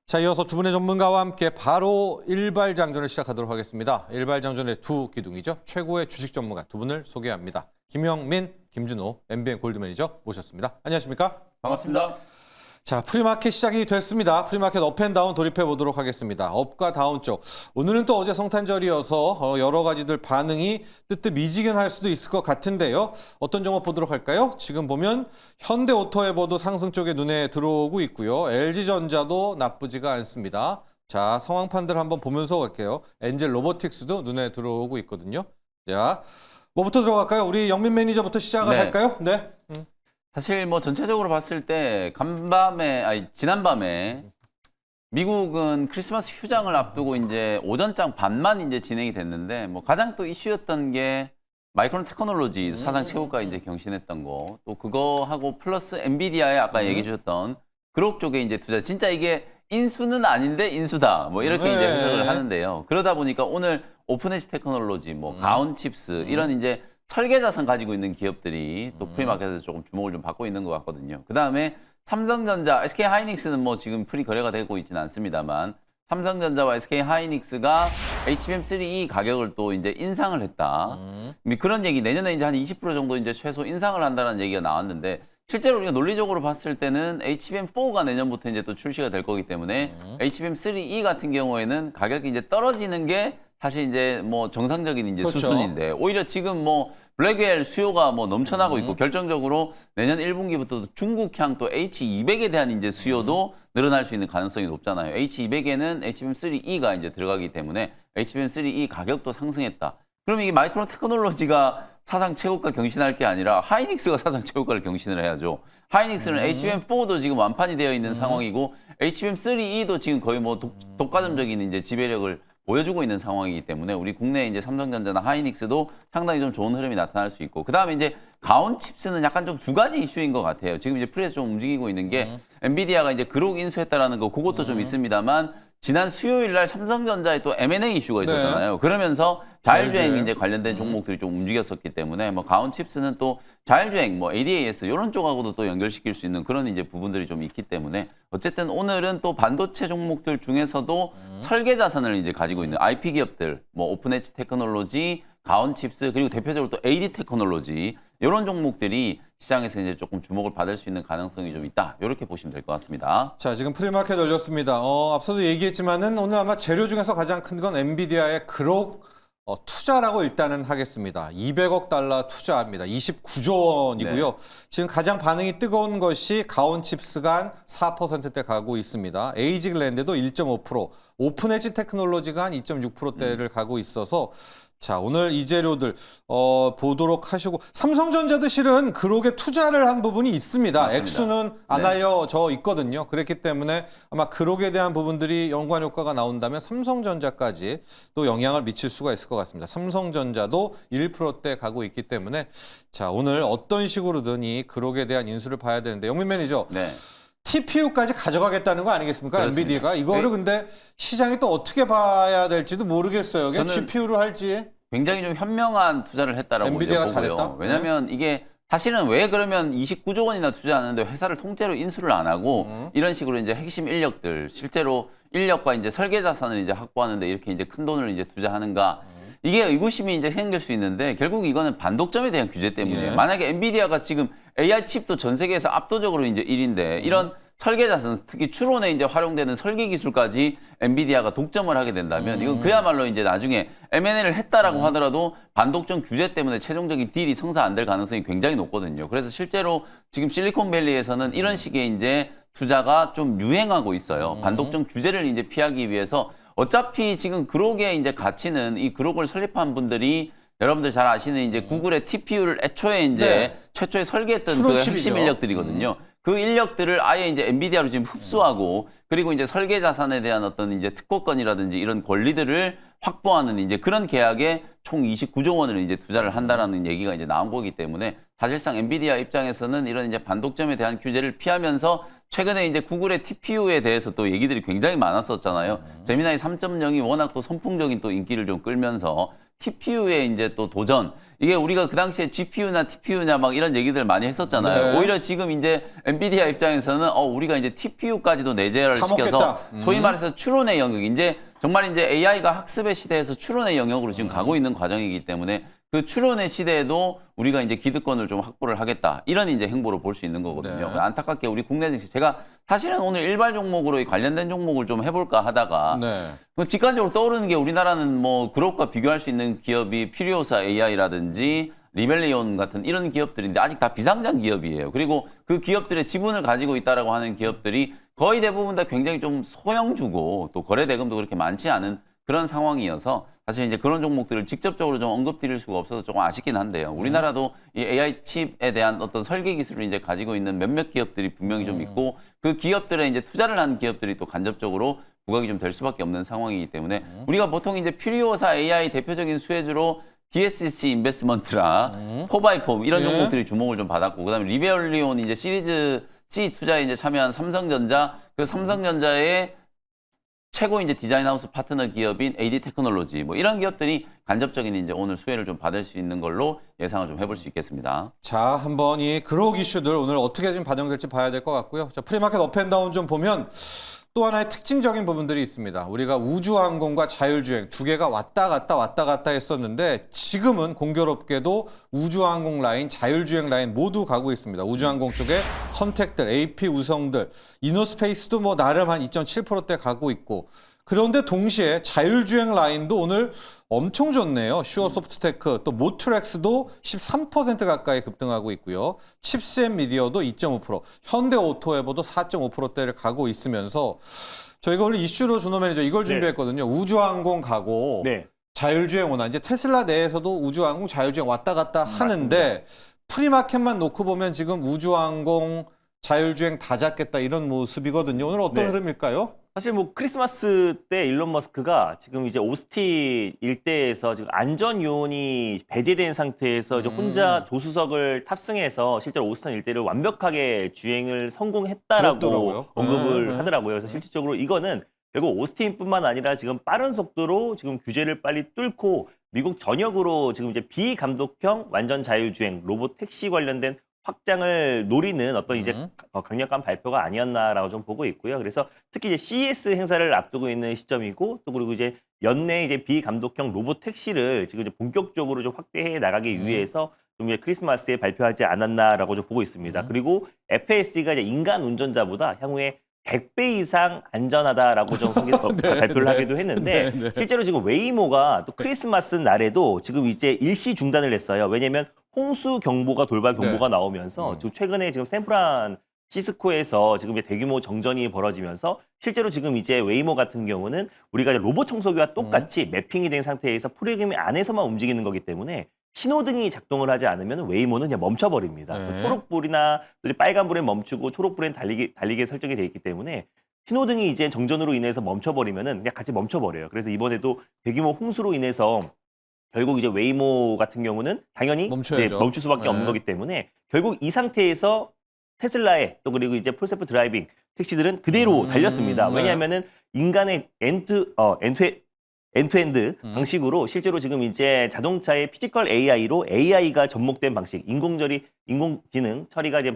자, 이어서 두 분의 전문가와 함께 바로 일발장전을 시작하도록 하겠습니다. 일발장전의 두 기둥이죠. 최고의 주식 전문가 두 분을 소개합니다. 김영민, 김준호, MBN 골드 매니저 모셨습니다. 안녕하십니까? 반갑습니다. 자, 프리마켓 시작이 됐습니다. 프리마켓 업앤다운 돌입해 보도록 하겠습니다. 업과 다운 쪽. 오늘은 또 어제 성탄절이어서 여러 가지들 반응이 뜨뜻미지근할 수도 있을 것 같은데요. 어떤 종목 보도록 할까요? 지금 보면 현대오토에버도 상승 쪽에 눈에 들어오고 있고요. LG전자도 나쁘지가 않습니다. 자, 상황판들 한번 보면서 갈게요. 엔젤 로보틱스도 눈에 들어오고 있거든요. 자, 뭐부터 들어갈까요? 우리 영민 매니저부터 시작을 할까요? 네. 사실 뭐 전체적으로 봤을 때 지난밤에 미국은 크리스마스 휴장을 앞두고 이제 오전장 반만 이제 진행이 됐는데 뭐 가장 또 이슈였던 게 마이크론 테크놀로지 사상 최고가 이제 경신했던 거, 또 그거 하고 플러스 엔비디아에 아까 얘기해 주셨던 그룹 쪽에 이제 투자, 진짜 이게 인수는 아닌데 인수다 뭐 이렇게 이제 해석을 하는데요. 그러다 보니까 오늘 오픈에지 테크놀로지, 뭐 가온 칩스 이런 이제 설계 자산 가지고 있는 기업들이 또 프리마켓에서 조금 주목을 좀 받고 있는 것 같거든요. 그 다음에 삼성전자, SK하이닉스는 뭐 지금 프리 거래가 되고 있지는 않습니다만, 삼성전자와 SK하이닉스가 HBM3E 가격을 또 이제 인상을 했다. 그런 얘기, 내년에 이제 한 20% 정도 이제 최소 인상을 한다는 얘기가 나왔는데, 실제로 우리가 논리적으로 봤을 때는 HBM4가 내년부터 이제 또 출시가 될 거기 때문에 HBM3E 같은 경우에는 가격이 이제 떨어지는 게 사실 이제 뭐 정상적인 이제 그렇죠. 수순인데, 오히려 지금 뭐 블랙웰 수요가 뭐 넘쳐나고 있고 결정적으로 내년 1분기부터 중국향 또 H200에 대한 이제 수요도 늘어날 수 있는 가능성이 높잖아요. H200에는 HBM3E가 이제 들어가기 때문에 HBM3E 가격도 상승했다. 그럼 이게 마이크론 테크놀로지가 사상 최고가 경신할 게 아니라 하이닉스가 사상 최고가를 경신을 해야죠. 하이닉스는 HBM4도 지금 완판이 되어 있는 상황이고 HBM3E도 지금 거의 뭐 독과점적인 이제 지배력을 보여주고 있는 상황이기 때문에 우리 국내 이제 삼성전자나 하이닉스도 상당히 좀 좋은 흐름이 나타날 수 있고, 그 다음에 이제 가온 칩스는 약간 좀 두 가지 이슈인 것 같아요. 지금 이제 프리에서 좀 움직이고 있는 게 엔비디아가 이제 그룹 인수했다라는 거, 그것도 좀 있습니다만, 지난 수요일 날 삼성전자에 또 M&A 이슈가 있었잖아요. 그러면서 자율주행 이제 관련된 종목들이 좀 움직였었기 때문에 뭐 가온 칩스는 또 자율주행, 뭐 ADAS 이런 쪽하고도 또 연결시킬 수 있는 그런 이제 부분들이 좀 있기 때문에, 어쨌든 오늘은 또 반도체 종목들 중에서도 설계 자산을 이제 가지고 있는 IP 기업들, 뭐 오픈엣지 테크놀로지, 가온 칩스, 그리고 대표적으로 또 AD 테크놀로지, 이런 종목들이 시장에서 이제 조금 주목을 받을 수 있는 가능성이 좀 있다. 이렇게 보시면 될 것 같습니다. 자, 지금 프리마켓 올렸습니다. 앞서도 얘기했지만은 오늘 아마 재료 중에서 가장 큰 건 엔비디아의 그룹 투자라고 일단은 하겠습니다. 200억 달러 투자합니다. 29조 원이고요. 지금 가장 반응이 뜨거운 것이 가온 칩스가 한 4%대 가고 있습니다. 에이직랜드도 1.5%, 오픈엣지 테크놀로지가 한 2.6%대를 가고 있어서, 자, 오늘 이 재료들 보도록 하시고, 삼성전자도 실은 그룹에 투자를 한 부분이 있습니다. 맞습니다. 액수는 안 알려져 있거든요. 그렇기 때문에 아마 그룹에 대한 부분들이 연관 효과가 나온다면 삼성전자까지 또 영향을 미칠 수가 있을 것 같습니다. 삼성전자도 1%대 가고 있기 때문에, 자, 오늘 어떤 식으로든 이 그룹에 대한 인수를 봐야 되는데, 영민 매니저. 네. TPU까지 가져가겠다는 거 아니겠습니까? 그렇습니다. 엔비디아가. 이거를 근데 시장이 또 어떻게 봐야 될지도 모르겠어요. 그냥 저는 GPU를 할지. 굉장히 좀 현명한 투자를 했다라고 엔비디아가 보고요. 잘했다? 왜냐하면 이게 사실은 왜 그러면 29조 원이나 투자하는데 회사를 통째로 인수를 안 하고 이런 식으로 이제 핵심 인력들, 실제로 인력과 이제 설계 자산을 이제 확보하는데 이렇게 이제 큰 돈을 이제 투자하는가? 이게 의구심이 이제 생길 수 있는데, 결국 이거는 반독점에 대한 규제 때문에, 만약에 엔비디아가 지금 AI 칩도 전 세계에서 압도적으로 이제 1인데 이런 설계 자산, 특히 추론에 이제 활용되는 설계 기술까지 엔비디아가 독점을 하게 된다면 이건 그야말로 이제 나중에 M&A를 했다라고 하더라도 반독점 규제 때문에 최종적인 딜이 성사 안 될 가능성이 굉장히 높거든요. 그래서 실제로 지금 실리콘밸리에서는 이런 식의 이제 투자가 좀 유행하고 있어요. 반독점 규제를 이제 피하기 위해서. 어차피 지금 그룹의 이제 가치는, 이 그룹을 설립한 분들이 여러분들 잘 아시는 이제 구글의 TPU를 애초에 이제 최초에 설계했던 그 핵심 인력들이거든요. 그 인력들을 아예 이제 엔비디아로 지금 흡수하고, 그리고 이제 설계 자산에 대한 어떤 이제 특허권이라든지 이런 권리들을 확보하는 이제 그런 계약에 총 29조 원을 이제 투자를 한다라는 얘기가 이제 나온 거기 때문에 사실상 엔비디아 입장에서는 이런 이제 반독점에 대한 규제를 피하면서 최근에 이제 구글의 TPU에 대해서 또 얘기들이 굉장히 많았었잖아요. 제미나이 3.0이 워낙 또 선풍적인 또 인기를 좀 끌면서 TPU에 이제 또 도전. 이게 우리가 그 당시에 GPU냐 TPU냐 막 이런 얘기들 많이 했었잖아요. 네. 오히려 지금 이제 엔비디아 입장에서는 우리가 이제 TPU까지도 내재를 다 시켜서 먹겠다. 소위 말해서 추론의 영역, 이제 정말 이제 AI가 학습의 시대에서 추론의 영역으로 지금 가고 있는 과정이기 때문에 그 추론의 시대에도 우리가 이제 기득권을 좀 확보를 하겠다. 이런 이제 행보를 볼 수 있는 거거든요. 네. 안타깝게 우리 국내 증시, 제가 사실은 오늘 일발 종목으로 관련된 종목을 좀 해볼까 하다가 네. 직관적으로 떠오르는 게 우리나라는 뭐 그룹과 비교할 수 있는 기업이 퓨리오사 AI라든지 리벨리온 같은 이런 기업들인데 아직 다 비상장 기업이에요. 그리고 그 기업들의 지분을 가지고 있다라고 하는 기업들이 거의 대부분 다 굉장히 좀 소형주고 또 거래 대금도 그렇게 많지 않은 그런 상황이어서 사실 이제 그런 종목들을 직접적으로 좀 언급드릴 수가 없어서 조금 아쉽긴 한데요. 우리나라도 이 AI 칩에 대한 어떤 설계 기술을 이제 가지고 있는 몇몇 기업들이 분명히 좀 있고 그 기업들에 이제 투자를 한 기업들이 또 간접적으로 부각이 좀 될 수밖에 없는 상황이기 때문에 우리가 보통 이제 퓨리오사 AI 대표적인 수혜주로 DSC 인베스트먼트랑 포바이폼 이런 네. 종목들이 주목을 좀 받았고 그다음에 리베올리온 이제 시리즈 C 투자에 이제 참여한 삼성전자, 그 삼성전자의 최고 이제 디자인 하우스 파트너 기업인 AD 테크놀로지 뭐 이런 기업들이 간접적인 이제 오늘 수혜를 좀 받을 수 있는 걸로 예상을 좀 해볼 수 있겠습니다. 자, 한번 이 그록 이슈들 오늘 어떻게 좀 반영될지 봐야 될 것 같고요. 자, 프리마켓 업앤다운 좀 보면 또 하나의 특징적인 부분들이 있습니다. 우리가 우주항공과 자율주행 두 개가 왔다 갔다 했었는데 지금은 공교롭게도 우주항공 라인, 자율주행 라인 모두 가고 있습니다. 우주항공 쪽에 컨택들, AP 우성들, 이노스페이스도 뭐 나름 한 2.7%대 가고 있고 그런데 동시에 자율주행 라인도 오늘 엄청 좋네요. 슈어소프트테크, 또 모트렉스도 13% 가까이 급등하고 있고요. 칩스앤미디어도 2.5%, 현대오토에버도 4.5%대를 가고 있으면서 저희가 오늘 이슈로 준호 매니저 이걸 준비했거든요. 우주항공 가고 네. 자율주행 오나 이제 테슬라 내에서도 우주항공 자율주행 왔다 갔다 하는데 프리마켓만 놓고 보면 지금 우주항공 자율주행 다 잡겠다 이런 모습이거든요. 오늘 어떤 네. 흐름일까요? 사실 뭐 크리스마스 때 일론 머스크가 지금 이제 오스틴 일대에서 지금 안전 요원이 배제된 상태에서 이제 혼자 조수석을 탑승해서 실제로 오스틴 일대를 완벽하게 주행을 성공했다라고 그렇더라고요. 언급을 네. 하더라고요. 그래서 실질적으로 이거는 결국 오스틴뿐만 아니라 지금 빠른 속도로 지금 규제를 빨리 뚫고 미국 전역으로 지금 이제 비감독형 완전 자율주행 로봇 택시 관련된 확장을 노리는 어떤 이제 강력한 발표가 아니었나라고 좀 보고 있고요. 그래서 특히 이제 CES 행사를 앞두고 있는 시점이고 또 그리고 이제 연내 이제 비감독형 로봇 택시를 지금 이제 본격적으로 좀 확대해 나가기 위해서 좀 이제 크리스마스에 발표하지 않았나라고 좀 보고 있습니다. 그리고 FASD가 이제 인간 운전자보다 향후에 100배 이상 안전하다라고 좀 발표를 하기도 했는데 실제로 지금 웨이모가 또 크리스마스 날에도 지금 이제 일시 중단을 했어요. 왜냐면 홍수 경보가 돌발 경보가 나오면서 지금 최근에 지금 샌프란시스코에서 지금 이제 대규모 정전이 벌어지면서 실제로 지금 이제 웨이모 같은 경우는 우리가 이제 로봇 청소기와 똑같이 매핑이 된 상태에서 프로그램 안에서만 움직이는 거기 때문에 신호등이 작동을 하지 않으면 웨이모는 그냥 멈춰버립니다. 그래서 초록불이나 또 이제 빨간불에 멈추고 초록불엔 달리게 설정이 돼 있기 때문에 신호등이 이제 정전으로 인해서 멈춰버리면은 그냥 같이 멈춰버려요. 그래서 이번에도 대규모 홍수로 인해서 결국 이제 웨이모 같은 경우는 당연히 멈춰야죠. 멈출 수밖에 없는 거기 때문에 결국 이 상태에서 테슬라의 또 그리고 이제 풀셀프 드라이빙 택시들은 그대로 달렸습니다. 네. 왜냐하면은 인간의 엔투엔드 방식으로 실제로 지금 이제 자동차의 피지컬 AI로 AI가 접목된 방식, 인공지능 처리가 이제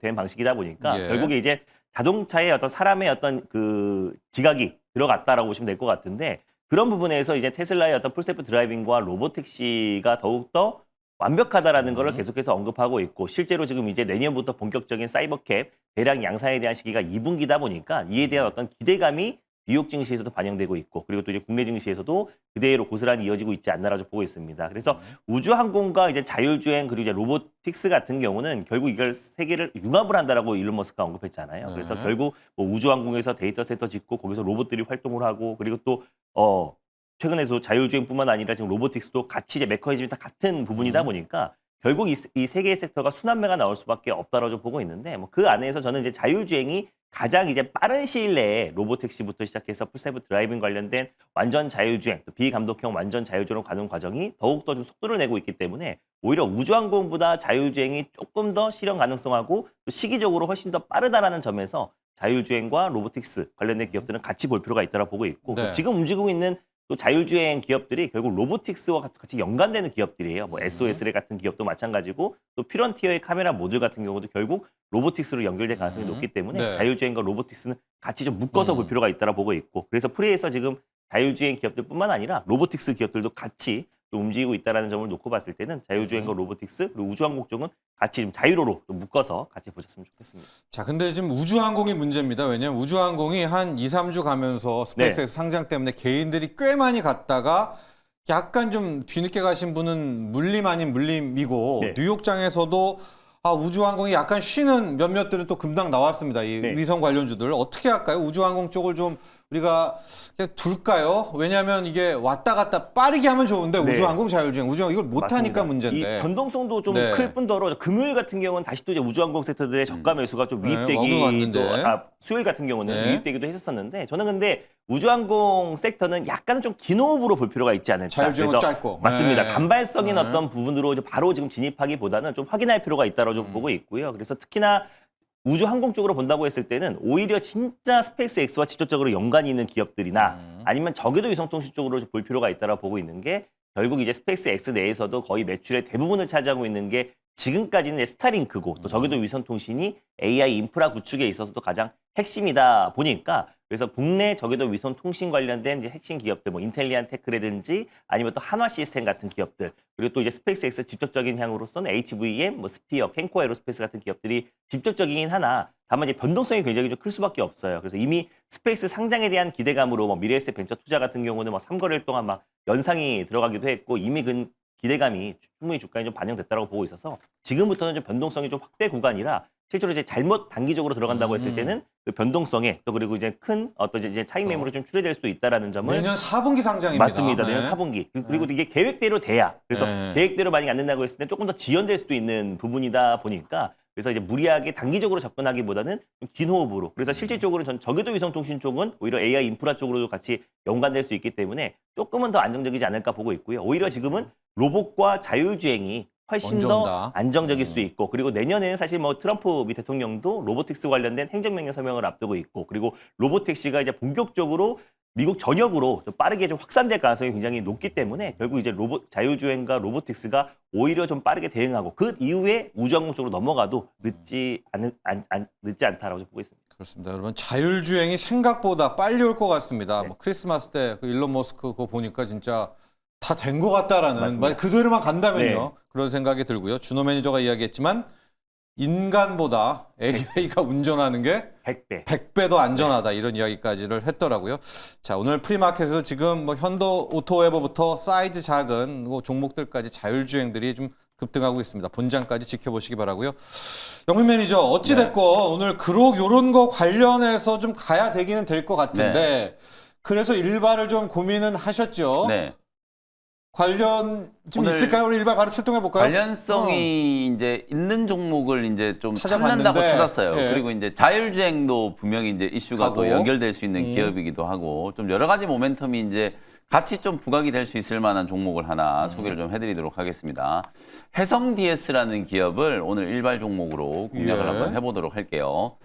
된 방식이다 보니까 예. 결국에 이제 자동차의 어떤 사람의 어떤 그 지각이 들어갔다라고 보시면 될 것 같은데 그런 부분에서 이제 테슬라의 어떤 풀셀프 드라이빙과 로봇 택시가 더욱더 완벽하다라는 것을 계속해서 언급하고 있고 실제로 지금 이제 내년부터 본격적인 사이버캡 대량 양산에 대한 시기가 2분기다 보니까 이에 대한 어떤 기대감이 뉴욕 증시에서도 반영되고 있고 그리고 또 이제 국내 증시에서도 그대로 고스란히 이어지고 있지 않나라고 보고 있습니다. 그래서 우주항공과 이제 자율주행 그리고 이제 로보틱스 같은 경우는 결국 이걸 세계를 융합을 한다라고 일론 머스크가 언급했잖아요. 그래서 결국 뭐 우주항공에서 데이터 센터 짓고 거기서 로봇들이 활동을 하고 그리고 또 최근에도 자율주행뿐만 아니라 지금 로보틱스도 같이 이제 메커니즘이 다 같은 부분이다 보니까 결국 이 세 개의 섹터가 순환매가 나올 수밖에 없다라고 좀 보고 있는데 뭐 그 안에서 저는 이제 자율주행이 가장 이제 빠른 시일 내에 로보택시부터 시작해서 풀셀프 드라이빙 관련된 완전 자율주행, 또 비감독형 완전 자율주행으로 가는 과정이 더욱더 좀 속도를 내고 있기 때문에 오히려 우주항공보다 자율주행이 조금 더 실현 가능성하고 또 시기적으로 훨씬 더 빠르다라는 점에서 자율주행과 로보틱스 관련된 기업들은 같이 볼 필요가 있다고 보고 있고 네. 지금 움직이고 있는 또 자율주행 기업들이 결국 로보틱스와 같이 연관되는 기업들이에요. 뭐 SOS레 같은 기업도 마찬가지고 또 퓨런티어의 카메라 모듈 같은 경우도 결국 로보틱스로 연결될 가능성이 높기 때문에 네. 자율주행과 로보틱스는 같이 좀 묶어서 볼 필요가 있다고 보고 있고 그래서 프리에서 지금 자율주행 기업들뿐만 아니라 로보틱스 기업들도 같이 좀 움직이고 있다는 점을 놓고 봤을 때는 자율주행과 로보틱스 그리고 우주항공 쪽은 같이 좀 자유로로 좀 묶어서 같이 보셨으면 좋겠습니다. 자, 근데 지금 우주항공이 문제입니다. 왜냐하면 우주항공이 한 2, 3주 가면서 스페이스X 상장 때문에 개인들이 꽤 많이 갔다가 약간 좀 뒤늦게 가신 분은 물림 아닌 물림이고 네. 뉴욕장에서도 우주항공이 약간 쉬는 몇몇들은 또 금방 나왔습니다. 이 네. 위성 관련주들. 어떻게 할까요? 우주항공 쪽을 좀 우리가 그냥 둘까요? 왜냐하면 이게 왔다 갔다 빠르게 하면 좋은데 네. 우주항공 자율주행, 우주항공 이걸 못하니까 맞습니다. 문제인데. 이 변동성도 좀 네. 클 뿐더러 금요일 같은 경우는 다시 또 이제 우주항공 섹터들의 저가 매수가 좀 네, 유입되기도 와우는 왔는데. 수요일 같은 경우는 네. 유입되기도 했었는데 저는 근데 우주항공 섹터는 약간은 좀 긴 호흡으로 볼 필요가 있지 않을까. 자율주행은 그래서 짧고. 맞습니다. 네. 단발성인 네. 어떤 부분으로 이제 바로 지금 진입하기보다는 좀 확인할 필요가 있다고 좀 보고 있고요. 그래서 특히나 우주항공 쪽으로 본다고 했을 때는 오히려 진짜 스페이스X와 직접적으로 연관이 있는 기업들이나 아니면 저궤도 위성통신 쪽으로 볼 필요가 있다고 보고 있는 게 결국 이제 스페이스X 내에서도 거의 매출의 대부분을 차지하고 있는 게 지금까지는 스타링크고 또 저궤도 위성통신이 AI 인프라 구축에 있어서도 가장 핵심이다 보니까 그래서 국내 저궤도 위성통신 관련된 이제 핵심 기업들 뭐 인텔리안 테크라든지 아니면 또 한화 시스템 같은 기업들 그리고 또 이제 스페이스X 직접적인 향으로서는 HVM, 뭐 스피어, 캔코 에로스페이스 같은 기업들이 직접적이긴 하나 다만 이제 변동성이 굉장히 좀 클 수밖에 없어요. 그래서 이미 스페이스 상장에 대한 기대감으로 뭐 미래에셋 벤처 투자 같은 경우는 막 3거래일 동안 막 연상이 들어가기도 했고 이미 그 기대감이 충분히 주가에 좀 반영됐다고 보고 있어서 지금부터는 좀 변동성이 좀 확대 구간이라 실제로 이제 잘못 단기적으로 들어간다고 했을 때는 그 변동성에 또 그리고 이제 큰 어떤 이제 차익 매물이 좀 출회될 수 있다라는 점을 내년 4분기 상장입니다. 맞습니다. 네. 내년 4분기. 그리고 이게 계획대로 돼야. 그래서 네. 계획대로 만약에 안 된다고 했을 때 조금 더 지연될 수도 있는 부분이다 보니까 그래서 이제 무리하게 단기적으로 접근하기보다는 좀 긴 호흡으로. 그래서 실질적으로 전 저궤도 위성통신 쪽은 오히려 AI 인프라 쪽으로도 같이 연관될 수 있기 때문에 조금은 더 안정적이지 않을까 보고 있고요. 오히려 지금은 로봇과 자율주행이 훨씬 먼저 더 온다. 안정적일 수 있고 그리고 내년에는 사실 뭐 트럼프 미 대통령도 로보틱스 관련된 행정명령 서명을 앞두고 있고 그리고 로보택시가 이제 본격적으로 미국 전역으로 좀 빠르게 좀 확산될 가능성이 굉장히 높기 때문에 결국 이제 자율주행과 로보틱스가 오히려 좀 빠르게 대응하고 그 이후에 우주항공 쪽으로 넘어가도 늦지 않다라고 보고 있습니다. 그렇습니다. 여러분 자율주행이 생각보다 빨리 올 것 같습니다. 네. 뭐 크리스마스 때 그 일론 머스크 그거 보니까 진짜 다 된 것 같다라는 맞습니다. 만약 그대로만 간다면요. 네. 그런 생각이 들고요. 준호 매니저가 이야기했지만 인간보다 AI가 운전하는 게 100배. 100배 더 안전하다 이런 이야기까지를 했더라고요. 자, 오늘 프리마켓에서 지금 뭐 현도 오토웨버부터 사이즈 작은 뭐 종목들까지 자율주행들이 좀 급등하고 있습니다. 본장까지 지켜보시기 바라고요. 영민 매니저 어찌 됐건 오늘 그록 요런 거 관련해서 좀 가야 되기는 될 것 같은데 그래서 일발을 좀 고민은 하셨죠. 네. 관련 좀 오늘 있을까요? 우리 일발 바로 출동해 볼까요? 관련성이 이제 있는 종목을 이제 좀 찾아봤는데, 찾는다고 찾았어요. 예. 그리고 이제 자율주행도 분명히 이제 이슈가 또 하고. 연결될 수 있는 기업이기도 하고 좀 여러 가지 모멘텀이 이제 같이 좀 부각이 될 수 있을 만한 종목을 하나 소개를 좀 해드리도록 하겠습니다. 해성 DS라는 기업을 오늘 일발 종목으로 공략을 예. 한번 해보도록 할게요.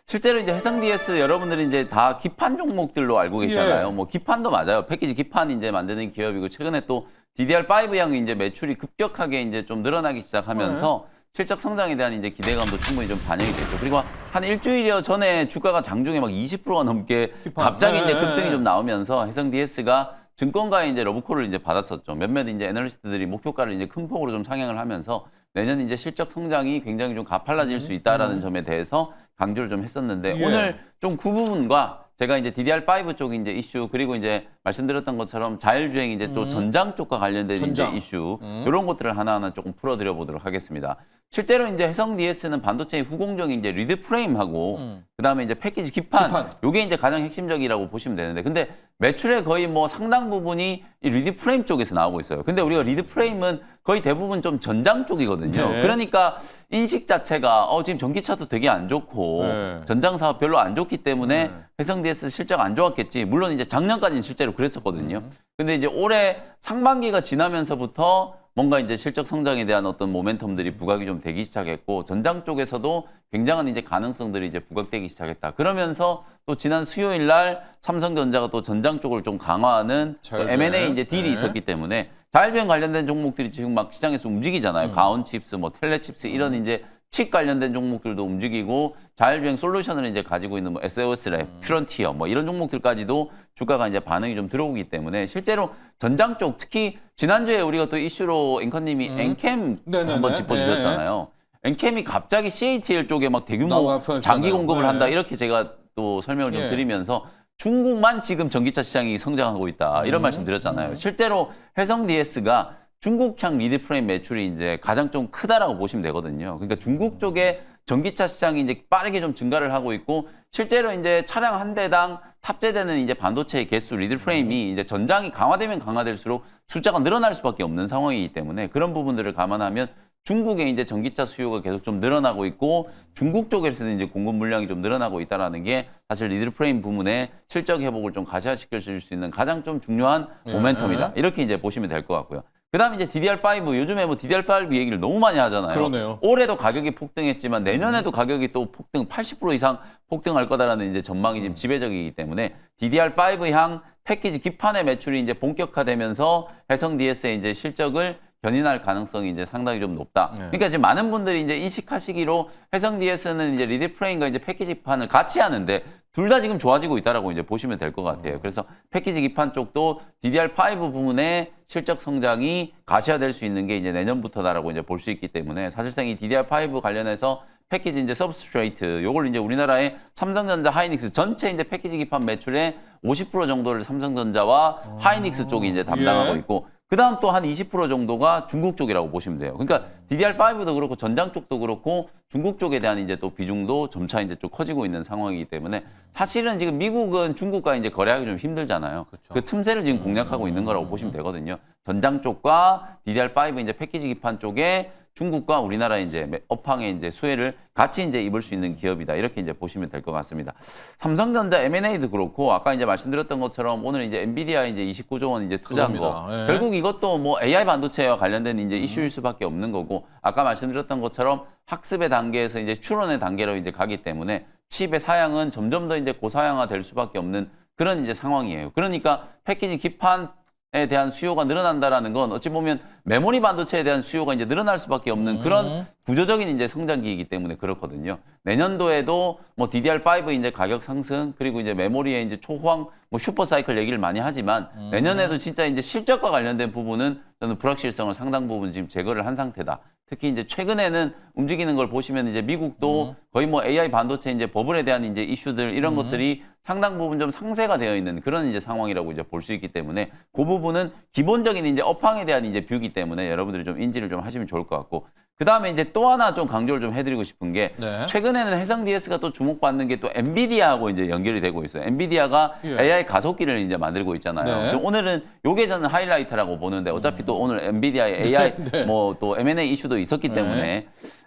실제로 이제 해성 DS 여러분들이 이제 다 기판 종목들로 알고 계시잖아요. 예. 뭐 기판도 맞아요. 패키지 기판 이제 만드는 기업이고 최근에 또 DDR5 향이 이제 매출이 급격하게 이제 좀 늘어나기 시작하면서 실적 성장에 대한 이제 기대감도 충분히 좀 반영이 됐죠. 그리고 한 일주일여 전에 주가가 장중에 막 20%가 넘게 기판. 갑자기 이제 네. 급등이 좀 나오면서 해성 DS가 증권가에 이제 러브콜을 이제 받았었죠. 몇몇 이제 애널리스트들이 목표가를 이제 큰 폭으로 좀 상향을 하면서 내년 이제 실적 성장이 굉장히 좀 가팔라질 수 있다라는 점에 대해서 강조를 좀 했었는데 예. 오늘 좀 그 부분과 제가 이제 DDR5 쪽 이제 이슈 그리고 이제 말씀드렸던 것처럼 자율주행 이제 또 전장 쪽과 관련된 전장. 이제 이슈 이런 것들을 하나하나 조금 풀어드려 보도록 하겠습니다. 실제로 이제 해성 DS는 반도체의 후공정인 이제 리드 프레임하고 그다음에 이제 패키지 기판, 요게 이제 가장 핵심적이라고 보시면 되는데, 근데 매출의 거의 뭐 상당 부분이 이 리드 프레임 쪽에서 나오고 있어요. 근데 우리가 리드 프레임은 거의 대부분 좀 전장 쪽이거든요. 네. 그러니까 인식 자체가 지금 전기차도 되게 안 좋고 네. 전장 사업 별로 안 좋기 때문에 해성 DS 실적 안 좋았겠지. 물론 이제 작년까지는 실제로 그랬었거든요. 근데 이제 올해 상반기가 지나면서부터 뭔가 이제 실적 성장에 대한 어떤 모멘텀들이 부각이 좀 되기 시작했고, 전장 쪽에서도 굉장한 이제 가능성들이 이제 부각되기 시작했다. 그러면서 또 지난 수요일 날 삼성전자가 또 전장 쪽을 좀 강화하는 또 자율주행. M&A 이제 딜이 네. 있었기 때문에 자율주행 관련된 종목들이 지금 막 시장에서 움직이잖아요. 가온칩스, 뭐 텔레칩스 이런 이제 칩 관련된 종목들도 움직이고, 자율주행 솔루션을 이제 가지고 있는 뭐 SOS랩, 퓨런티어 뭐 이런 종목들까지도 주가가 이제 반응이 좀 들어오기 때문에 실제로 전장 쪽, 특히 지난주에 우리가 또 이슈로 앵커님이 엔캠 네네네. 한번 짚어주셨잖아요. 엔캠이 갑자기 CATL 쪽에 막 대규모 나와서 장기 했잖아요. 공급을 네. 한다 이렇게 제가 또 설명을 좀 예. 드리면서 중국만 지금 전기차 시장이 성장하고 있다 이런 말씀 드렸잖아요. 실제로 해성 DS가 중국향 리드 프레임 매출이 이제 가장 좀 크다라고 보시면 되거든요. 그러니까 중국 쪽에 전기차 시장이 이제 빠르게 좀 증가를 하고 있고, 실제로 이제 차량 한 대당 탑재되는 이제 반도체의 개수 리드 프레임이 이제 전장이 강화되면 강화될수록 숫자가 늘어날 수밖에 없는 상황이기 때문에, 그런 부분들을 감안하면 중국의 이제 전기차 수요가 계속 좀 늘어나고 있고, 중국 쪽에서는 이제 공급 물량이 좀 늘어나고 있다라는 게 사실 리드 프레임 부문의 실적 회복을 좀 가시화시킬 수 있는 가장 좀 중요한 모멘텀이다. 이렇게 이제 보시면 될 것 같고요. 그다음에 이제 DDR5, 요즘에 뭐 DDR5 얘기를 너무 많이 하잖아요. 그러네요. 올해도 가격이 폭등했지만 내년에도 가격이 또 폭등 80% 이상 폭등할 거다라는 이제 전망이 지금 지배적이기 때문에 DDR5 향 패키지 기판의 매출이 이제 본격화되면서 해성 DS의 이제 실적을 견인할 가능성이 이제 상당히 좀 높다. 그러니까 지금 많은 분들이 이제 인식하시기로 해성 DS는 이제 리드 프레임과 이제 패키지 기판을 같이 하는데 둘 다 지금 좋아지고 있다라고 이제 보시면 될 것 같아요. 그래서 패키지 기판 쪽도 DDR5 부분의 실적 성장이 가시화될 수 있는 게 이제 내년부터다라고 이제 볼 수 있기 때문에, 사실상 이 DDR5 관련해서 패키지 이제 서브스트레이트 요걸 이제 우리나라의 삼성전자, 하이닉스 전체 이제 패키지 기판 매출의 50% 정도를 삼성전자와 하이닉스 쪽이 이제 담당하고 예. 있고, 그다음 또 한 20% 정도가 중국 쪽이라고 보시면 돼요. 그러니까 DDR5도 그렇고 전장 쪽도 그렇고 중국 쪽에 대한 이제 또 비중도 점차 이제 좀 커지고 있는 상황이기 때문에, 사실은 지금 미국은 중국과 이제 거래하기 좀 힘들잖아요. 그 틈새를 지금 공략하고 있는 거라고 보시면 되거든요. 전장 쪽과 DDR5 이제 패키지 기판 쪽에 중국과 우리나라 이제 업황의 이제 수혜를 같이 이제 입을 수 있는 기업이다. 이렇게 이제 보시면 될 것 같습니다. 삼성전자 M&A도 그렇고 아까 이제 말씀드렸던 것처럼 오늘 이제 엔비디아 이제 29조 원 이제 투자한 거, 그겁니다. 예. 결국 이것도 뭐 AI 반도체와 관련된 이제 이슈일 수밖에 없는 거고, 아까 말씀드렸던 것처럼 학습의 단계에서 이제 추론의 단계로 이제 가기 때문에 칩의 사양은 점점 더 이제 고사양화 될 수밖에 없는 그런 이제 상황이에요. 그러니까 패키지 기판에 대한 수요가 늘어난다라는 건 어찌 보면 메모리 반도체에 대한 수요가 이제 늘어날 수밖에 없는 그런 구조적인 이제 성장기이기 때문에 그렇거든요. 내년도에도 뭐 DDR5 이제 가격 상승, 그리고 이제 메모리의 이제 초호황 뭐 슈퍼 사이클 얘기를 많이 하지만 내년에도 진짜 이제 실적과 관련된 부분은 저는 불확실성을 상당 부분 지금 제거를 한 상태다. 특히 이제 최근에는 움직이는 걸 보시면 이제 미국도 거의 뭐 AI 반도체 이제 버블에 대한 이제 이슈들 이런 것들이 상당 부분 좀 상쇄가 되어 있는 그런 이제 상황이라고 이제 볼 수 있기 때문에, 그 부분은 기본적인 이제 업황에 대한 이제 뷰이기 때문에 여러분들이 좀 인지를 좀 하시면 좋을 것 같고, 그 다음에 이제 또 하나 좀 강조를 좀 해드리고 싶은 게, 네. 최근에는 해성 DS가 또 주목받는 게 또 엔비디아하고 이제 연결이 되고 있어요. 엔비디아가 예. AI 가속기를 이제 만들고 있잖아요. 네. 그래서 오늘은 요게 저는 하이라이트라고 보는데, 어차피 또 오늘 엔비디아의 AI 뭐 또 M&A 이슈도 있었기 때문에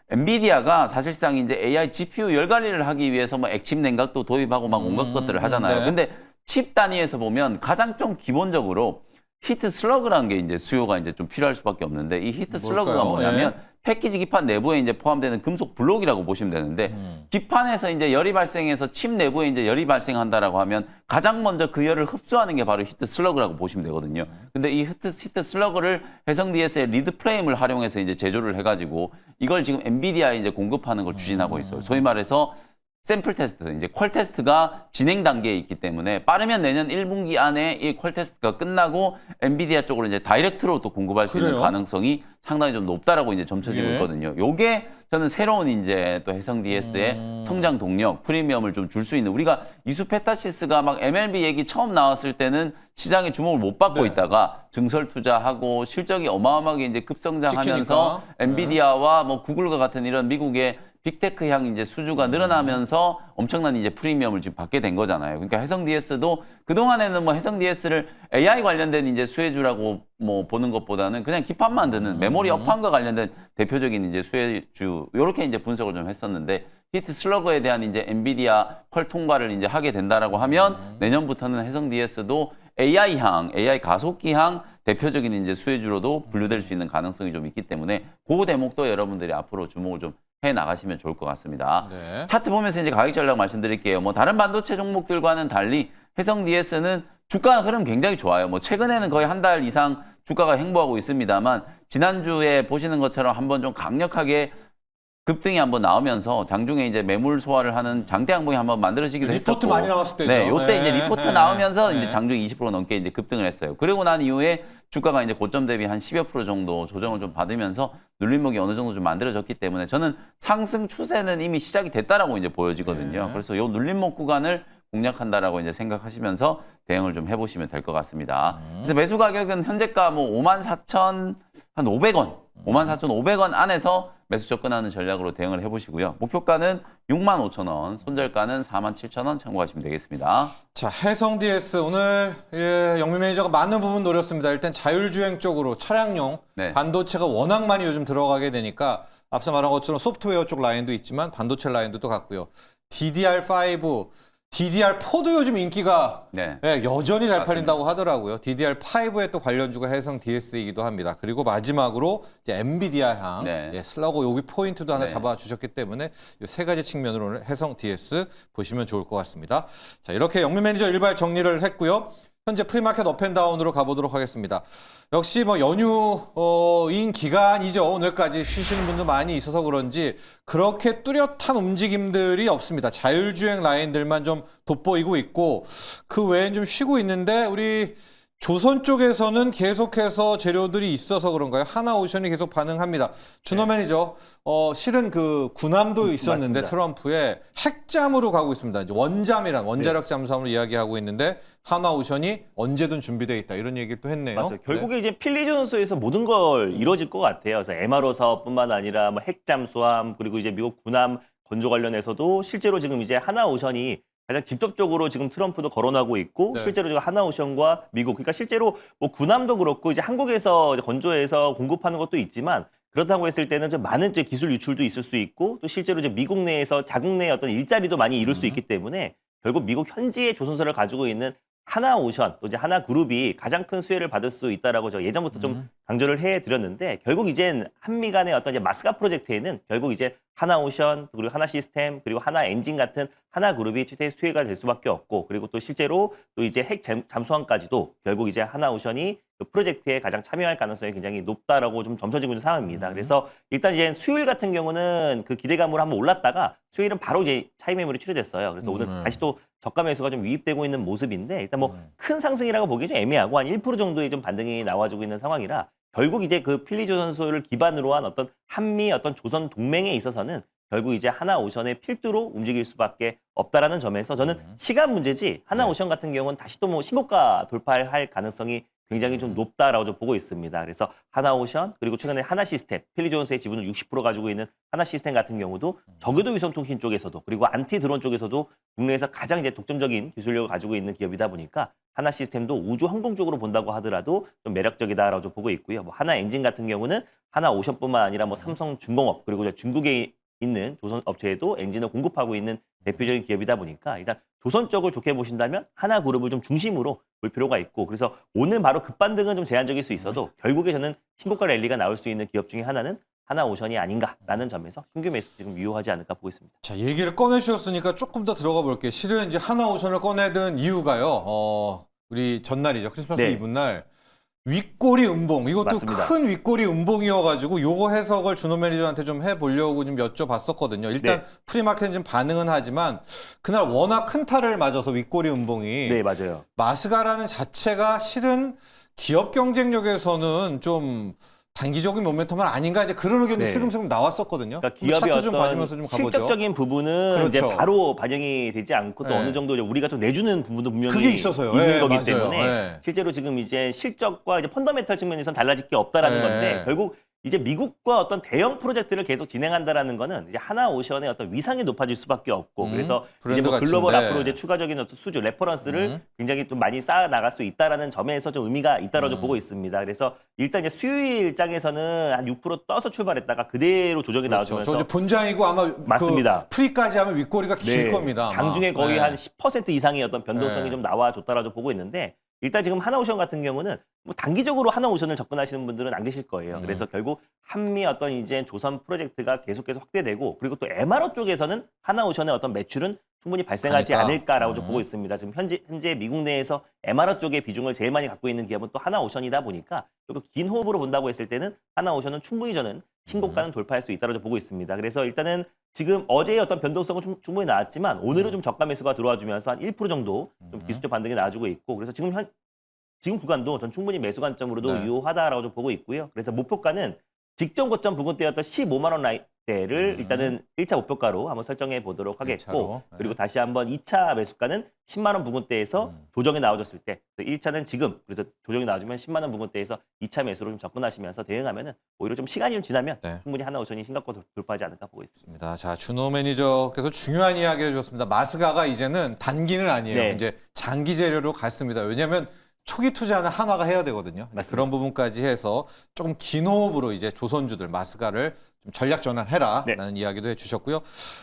엔비디아가 사실상 이제 AI GPU 열관리를 하기 위해서 뭐 액침 냉각도 도입하고 막 온갖 것들을 하잖아요. 네. 근데 칩 단위에서 보면 가장 좀 기본적으로 히트 슬러그라는 게 이제 수요가 이제 좀 필요할 수밖에 없는데, 이 히트 슬러그가 뭘까요? 뭐냐면 패키지 기판 내부에 이제 포함되는 금속 블록이라고 보시면 되는데, 기판에서 이제 열이 발생해서 칩 내부에 이제 열이 발생한다라고 하면 가장 먼저 그 열을 흡수하는 게 바로 히트 슬러그라고 보시면 되거든요. 근데 이 히트 슬러그를 해성 DS의 리드 프레임을 활용해서 이제 제조를 해가지고 이걸 지금 엔비디아에 이제 공급하는 걸 추진하고 있어요. 소위 말해서 샘플 테스트, 이제 퀄 테스트가 진행 단계에 있기 때문에 빠르면 내년 1분기 안에 이 퀄 테스트가 끝나고 엔비디아 쪽으로 이제 다이렉트로 또 공급할 수 있는 그래요? 가능성이 상당히 좀 높다라고 이제 점쳐지고 예. 있거든요. 요게 저는 새로운 이제 또 해성 DS의 성장 동력, 프리미엄을 좀 줄 수 있는, 우리가 이수페타시스가 막 MLB 얘기 처음 나왔을 때는 시장에 주목을 못 받고 있다가 증설 투자하고 실적이 어마어마하게 이제 급성장하면서 찍히니까. 엔비디아와 뭐 구글과 같은 이런 미국의 빅테크향 이제 수주가 늘어나면서 엄청난 이제 프리미엄을 지금 받게 된 거잖아요. 그러니까 해성 DS도 그동안에는 뭐 해성 DS를 AI 관련된 이제 수혜주라고 뭐 보는 것보다는 그냥 기판 만드는 메모리 업황과 관련된 대표적인 이제 수혜주 이렇게 이제 분석을 좀 했었는데 히트 슬러거에 대한 이제 엔비디아 퀄 통과를 이제 하게 된다라고 하면 내년부터는 해성 DS도 AI향, AI 가속기향 대표적인 이제 수혜주로도 분류될 수 있는 가능성이 좀 있기 때문에 그 대목도 여러분들이 앞으로 주목을 좀 해 나가시면 좋을 것 같습니다. 네. 차트 보면서 이제 가격 전략 말씀드릴게요. 뭐 다른 반도체 종목들과는 달리 해성 DS는 주가 흐름 굉장히 좋아요. 뭐 최근에는 거의 한 달 이상 주가가 횡보하고 있습니다만 지난주에 보시는 것처럼 한번 좀 강력하게 급등이 한번 나오면서 장중에 이제 매물 소화를 하는 장대 양봉이 한번 만들어지기도 했었고. 리포트 많이 나왔을 때죠. 네, 요때 이제 네. 리포트 나오면서 네. 이제 장중 20% 넘게 이제 급등을 했어요. 그리고 난 이후에 주가가 이제 고점 대비 한 10여 프로 정도 조정을 좀 받으면서 눌림목이 어느 정도 좀 만들어졌기 때문에 저는 상승 추세는 이미 시작이 됐다라고 이제 보여지거든요. 네. 그래서 요 눌림목 구간을 공략한다라고 이제 생각하시면서 대응을 좀 해보시면 될 것 같습니다. 그래서 매수 가격은 현재가 뭐 54,500원, 54,500원 안에서 매수 접근하는 전략으로 대응을 해보시고요. 목표가는 65,000원, 손절가는 47,000원 참고하시면 되겠습니다. 자, 해성 DS 오늘 영민 매니저가 많은 부분 노렸습니다. 일단 자율주행 쪽으로 차량용 네. 반도체가 워낙 많이 요즘 들어가게 되니까 앞서 말한 것처럼 소프트웨어 쪽 라인도 있지만 반도체 라인도 또 같고요. DDR5, DDR4도 요즘 인기가 네. 여전히 잘 맞습니다. 팔린다고 하더라고요. DDR5의 또 관련주가 해성 DS이기도 합니다. 그리고 마지막으로 이제 엔비디아향 네. 슬러거 여기 포인트도 하나 네. 잡아주셨기 때문에 이 세 가지 측면으로 오늘 해성 DS 보시면 좋을 것 같습니다. 자, 이렇게 영민 매니저 일발 정리를 했고요. 현재 프리마켓 업앤다운으로 가보도록 하겠습니다. 역시 뭐 연휴인 기간이죠. 오늘까지 쉬시는 분도 많이 있어서 그런지 그렇게 뚜렷한 움직임들이 없습니다. 자율주행 라인들만 좀 돋보이고 있고 그 외엔 좀 쉬고 있는데 우리 조선 쪽에서는 계속해서 재료들이 있어서 그런가요? 하나오션이 계속 반응합니다. 준호 매니저, 실은 그 군함도 있었는데 맞습니다. 트럼프의 핵잠으로 가고 있습니다. 이제 원잠이란 원자력 잠수함으로 이야기하고 있는데 하나오션이 언제든 준비되어 있다 이런 얘기를 또 했네요. 맞아요. 결국에 이제 필리존소에서 모든 걸 이루어질 것 같아요. 그래서 MRO 사업뿐만 아니라 뭐 핵잠수함 그리고 이제 미국 군함 건조 관련해서도 실제로 지금 이제 하나오션이 가장 직접적으로 지금 트럼프도 거론하고 있고 네. 실제로 지금 하나오션과 미국 그러니까 실제로 뭐 군함도 그렇고 이제 한국에서 이제 건조해서 공급하는 것도 있지만 그렇다고 했을 때는 좀 많은 이제 기술 유출도 있을 수 있고 또 실제로 이제 미국 내에서 자국 내의 어떤 일자리도 많이 이룰 수 있기 때문에 결국 미국 현지의 조선소를 가지고 있는 하나오션 또 이제 하나그룹이 가장 큰 수혜를 받을 수 있다라고 제가 예전부터 좀 강조를 해드렸는데 결국 이젠 한미 간의 어떤 이제 마스가 프로젝트에는 결국 이제 하나오션 그리고 하나시스템 그리고 하나엔진 같은 하나그룹이 최대 수혜가 될 수밖에 없고 그리고 또 실제로 또 이제 핵 잠수함까지도 결국 이제 하나오션이 그 프로젝트에 가장 참여할 가능성이 굉장히 높다라고 좀 점쳐지고 있는 상황입니다. 그래서 일단 이제 수요일 같은 경우는 그 기대감으로 한번 올랐다가 수요일은 바로 이제 차익 매물이 출회됐어요. 그래서 오늘 다시 또 저가 매수가 좀 유입되고 있는 모습인데 일단 뭐 큰 상승이라고 보기 좀 애매하고 한 1% 정도의 좀 반등이 나와주고 있는 상황이라 결국 이제 그 필리조선소를 기반으로 한 어떤 한미 어떤 조선 동맹에 있어서는 결국 이제 하나오션의 필두로 움직일 수밖에 없다라는 점에서 저는 시간 문제지 하나오션 같은 경우는 다시 또 뭐 신고가 돌파할 가능성이 굉장히 좀 높다라고 좀 보고 있습니다. 그래서 하나오션 그리고 최근에 하나시스템, 필리존스의 지분을 60% 가지고 있는 하나시스템 같은 경우도 저궤도 위성통신 쪽에서도 그리고 안티 드론 쪽에서도 국내에서 가장 이제 독점적인 기술력을 가지고 있는 기업이다 보니까 하나시스템도 우주 항공 쪽으로 본다고 하더라도 좀 매력적이다라고 좀 보고 있고요. 뭐 하나엔진 같은 경우는 하나오션뿐만 아니라 뭐 삼성중공업 그리고 이제 중국에 있는 조선 업체에도 엔진을 공급하고 있는 대표적인 기업이다 보니까 일단 조선 쪽을 좋게 보신다면 하나그룹을 좀 중심으로 볼 필요가 있고 그래서 오늘 바로 급반등은 좀 제한적일 수 있어도 결국에 저는 신고가 랠리가 나올 수 있는 기업 중에 하나는 하나오션이 아닌가라는 점에서 신규 매수 지금 유효하지 않을까 보고 있습니다. 자, 얘기를 꺼내주셨으니까 조금 더 들어가 볼게요. 실은 이제 하나오션을 꺼내든 이유가요. 우리 전날이죠. 크리스마스 네. 이브 날. 윗꼬리 음봉. 이것도 맞습니다. 큰 윗꼬리 음봉이어가지고 요거 해석을 준호 매니저한테 좀 해보려고 좀 여쭤봤었거든요. 일단 네. 프리마켓은 지금 반응은 하지만 그날 워낙 큰 탈을 맞아서 윗꼬리 음봉이 네, 맞아요. 마스가라는 자체가 실은 기업 경쟁력에서는 좀 단기적인 모멘텀은 아닌가 이제 그런 의견도 네. 슬금슬금 나왔었거든요. 그러니까 한번 기업의 차트 좀 어떤 봐주면서 좀 가보죠. 실적적인 부분은 그렇죠. 이제 바로 반영이 되지 않고 또 네. 어느 정도 이제 우리가 좀 내주는 부분도 분명히 그게 있어서요. 있는 네, 거기 맞아요. 때문에 네. 실제로 지금 이제 실적과 이제 펀더멘털 측면에서는 달라질 게 없다라는 네. 건데 결국 이제 미국과 어떤 대형 프로젝트를 계속 진행한다라는 거는 이제 하나오션의 어떤 위상이 높아질 수밖에 없고 그래서 이제 브랜드 뭐 글로벌 가치인데. 앞으로 이제 추가적인 어떤 수주 레퍼런스를 굉장히 좀 많이 쌓아 나갈 수 있다라는 점에서 좀 의미가 있다라고 좀 보고 있습니다. 그래서 일단 이제 수요일 장에서는 한 6% 떠서 출발했다가 그대로 조정이 그렇죠. 나오면서 저 이제 본장이고 아마 맞습니다. 그 프리까지 하면 윗꼬리가 길 네, 겁니다. 아마. 장중에 거의 네. 한 10% 이상의 어떤 변동성이 네. 좀 나와줬다라고 보고 있는데 일단 지금 하나오션 같은 경우는 뭐 단기적으로 하나오션을 접근하시는 분들은 안 계실 거예요. 그래서 결국 한미 어떤 이제 조선 프로젝트가 계속해서 확대되고 그리고 또 MRO 쪽에서는 하나오션의 어떤 매출은 충분히 발생하지 가니까. 않을까라고 좀 보고 있습니다. 지금 현재 미국 내에서 MRO 쪽의 비중을 제일 많이 갖고 있는 기업은 또 하나오션이다 보니까 결국 긴 호흡으로 본다고 했을 때는 하나오션은 충분히 저는 신고가는 돌파할 수 있다고 보고 있습니다. 그래서 일단은 지금 어제의 어떤 변동성은 충분히 나왔지만 오늘은 좀 저가 매수가 들어와주면서 한 1% 정도 좀 기술적 반등이 나와주고 있고 그래서 지금 구간도 전 충분히 매수 관점으로도 네. 유효하다라고 좀 보고 있고요. 그래서 목표가는 직전 고점 부근대였던 15만 원 라인대를 일단은 1차 목표가로 한번 설정해 보도록 하겠고 일차로. 네. 그리고 다시 한번 2차 매수가는 10만 원 부근대에서 조정이 나와줬을 때 1차는 지금 그래서 조정이 나와주면 10만 원 부근대에서 2차 매수로 좀 접근하시면서 대응하면은 오히려 좀 시간이 좀 지나면 네. 충분히 하나오션이 신각과 돌파하지 않을까 보고 있습니다. 자, 준호 매니저께서 중요한 이야기를 해줬습니다. 마스가가 이제는 단기는 아니에요. 네. 이제 장기 재료로 갔습니다. 왜냐하면 초기 투자는 한화가 해야 되거든요. 맞습니다. 그런 부분까지 해서 조금 긴 호흡으로 이제 조선주들 마스가를 좀 전략 전환해라라는 이야기도 해주셨고요.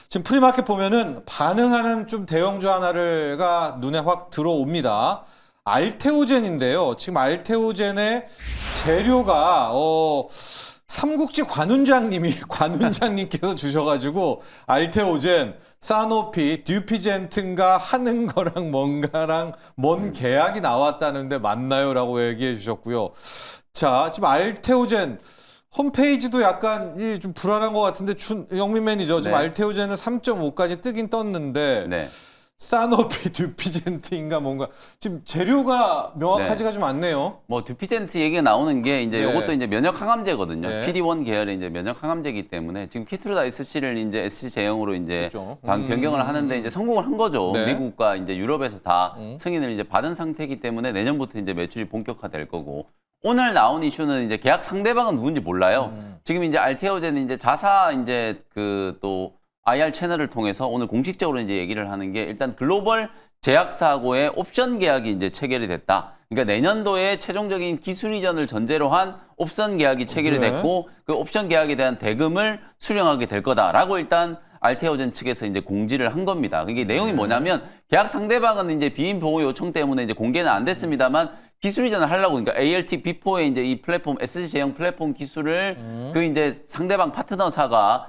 지금 프리마켓 보면은 반응하는 좀 대형주 하나가 눈에 확 들어옵니다. 알테오젠인데요. 지금 알테오젠의 재료가 삼국지 관훈장님께서 주셔가지고 알테오젠, 사노피, 듀피젠트인가 하는 거랑 뭔가랑 뭔 계약이 나왔다는데 맞나요? 라고 얘기해 주셨고요. 자, 지금 알테오젠 홈페이지도 약간 좀 불안한 것 같은데 영민 매니저 지금 네. 알테오젠은 3.5까지 뜨긴 떴는데 네. 사노피, 듀피젠트인가 뭔가 지금 재료가 명확하지가 좀 않네요. 뭐 듀피젠트 얘기가 나오는 게 이제 네. 이것도 이제 면역 항암제거든요. 네. PD-1 계열의 이제 면역 항암제이기 때문에 지금 키트루다 SC를 이제 SC 제형으로 이제 그렇죠. 변경을 하는데 이제 성공을 한 거죠. 네. 미국과 이제 유럽에서 다 승인을 이제 받은 상태이기 때문에 내년부터 이제 매출이 본격화될 거고. 오늘 나온 이슈는 이제 계약 상대방은 누군지 몰라요. 지금 이제 알테오젠은 이제 자사 이제 그 또 IR 채널을 통해서 오늘 공식적으로 이제 얘기를 하는 게 일단 글로벌 제약사하고의 옵션 계약이 이제 체결이 됐다. 그러니까 내년도에 최종적인 기술 이전을 전제로 한 옵션 계약이 체결이 네. 됐고 그 옵션 계약에 대한 대금을 수령하게 될 거다라고 일단 알테오젠 측에서 이제 공지를 한 겁니다. 이게 내용이 뭐냐면 계약 상대방은 이제 비임 보호 요청 때문에 이제 공개는 안 됐습니다만 기술 이전을 하려고 그러니까 ALT B4의 이제 이 플랫폼 SC 제형 플랫폼 기술을 그 이제 상대방 파트너사가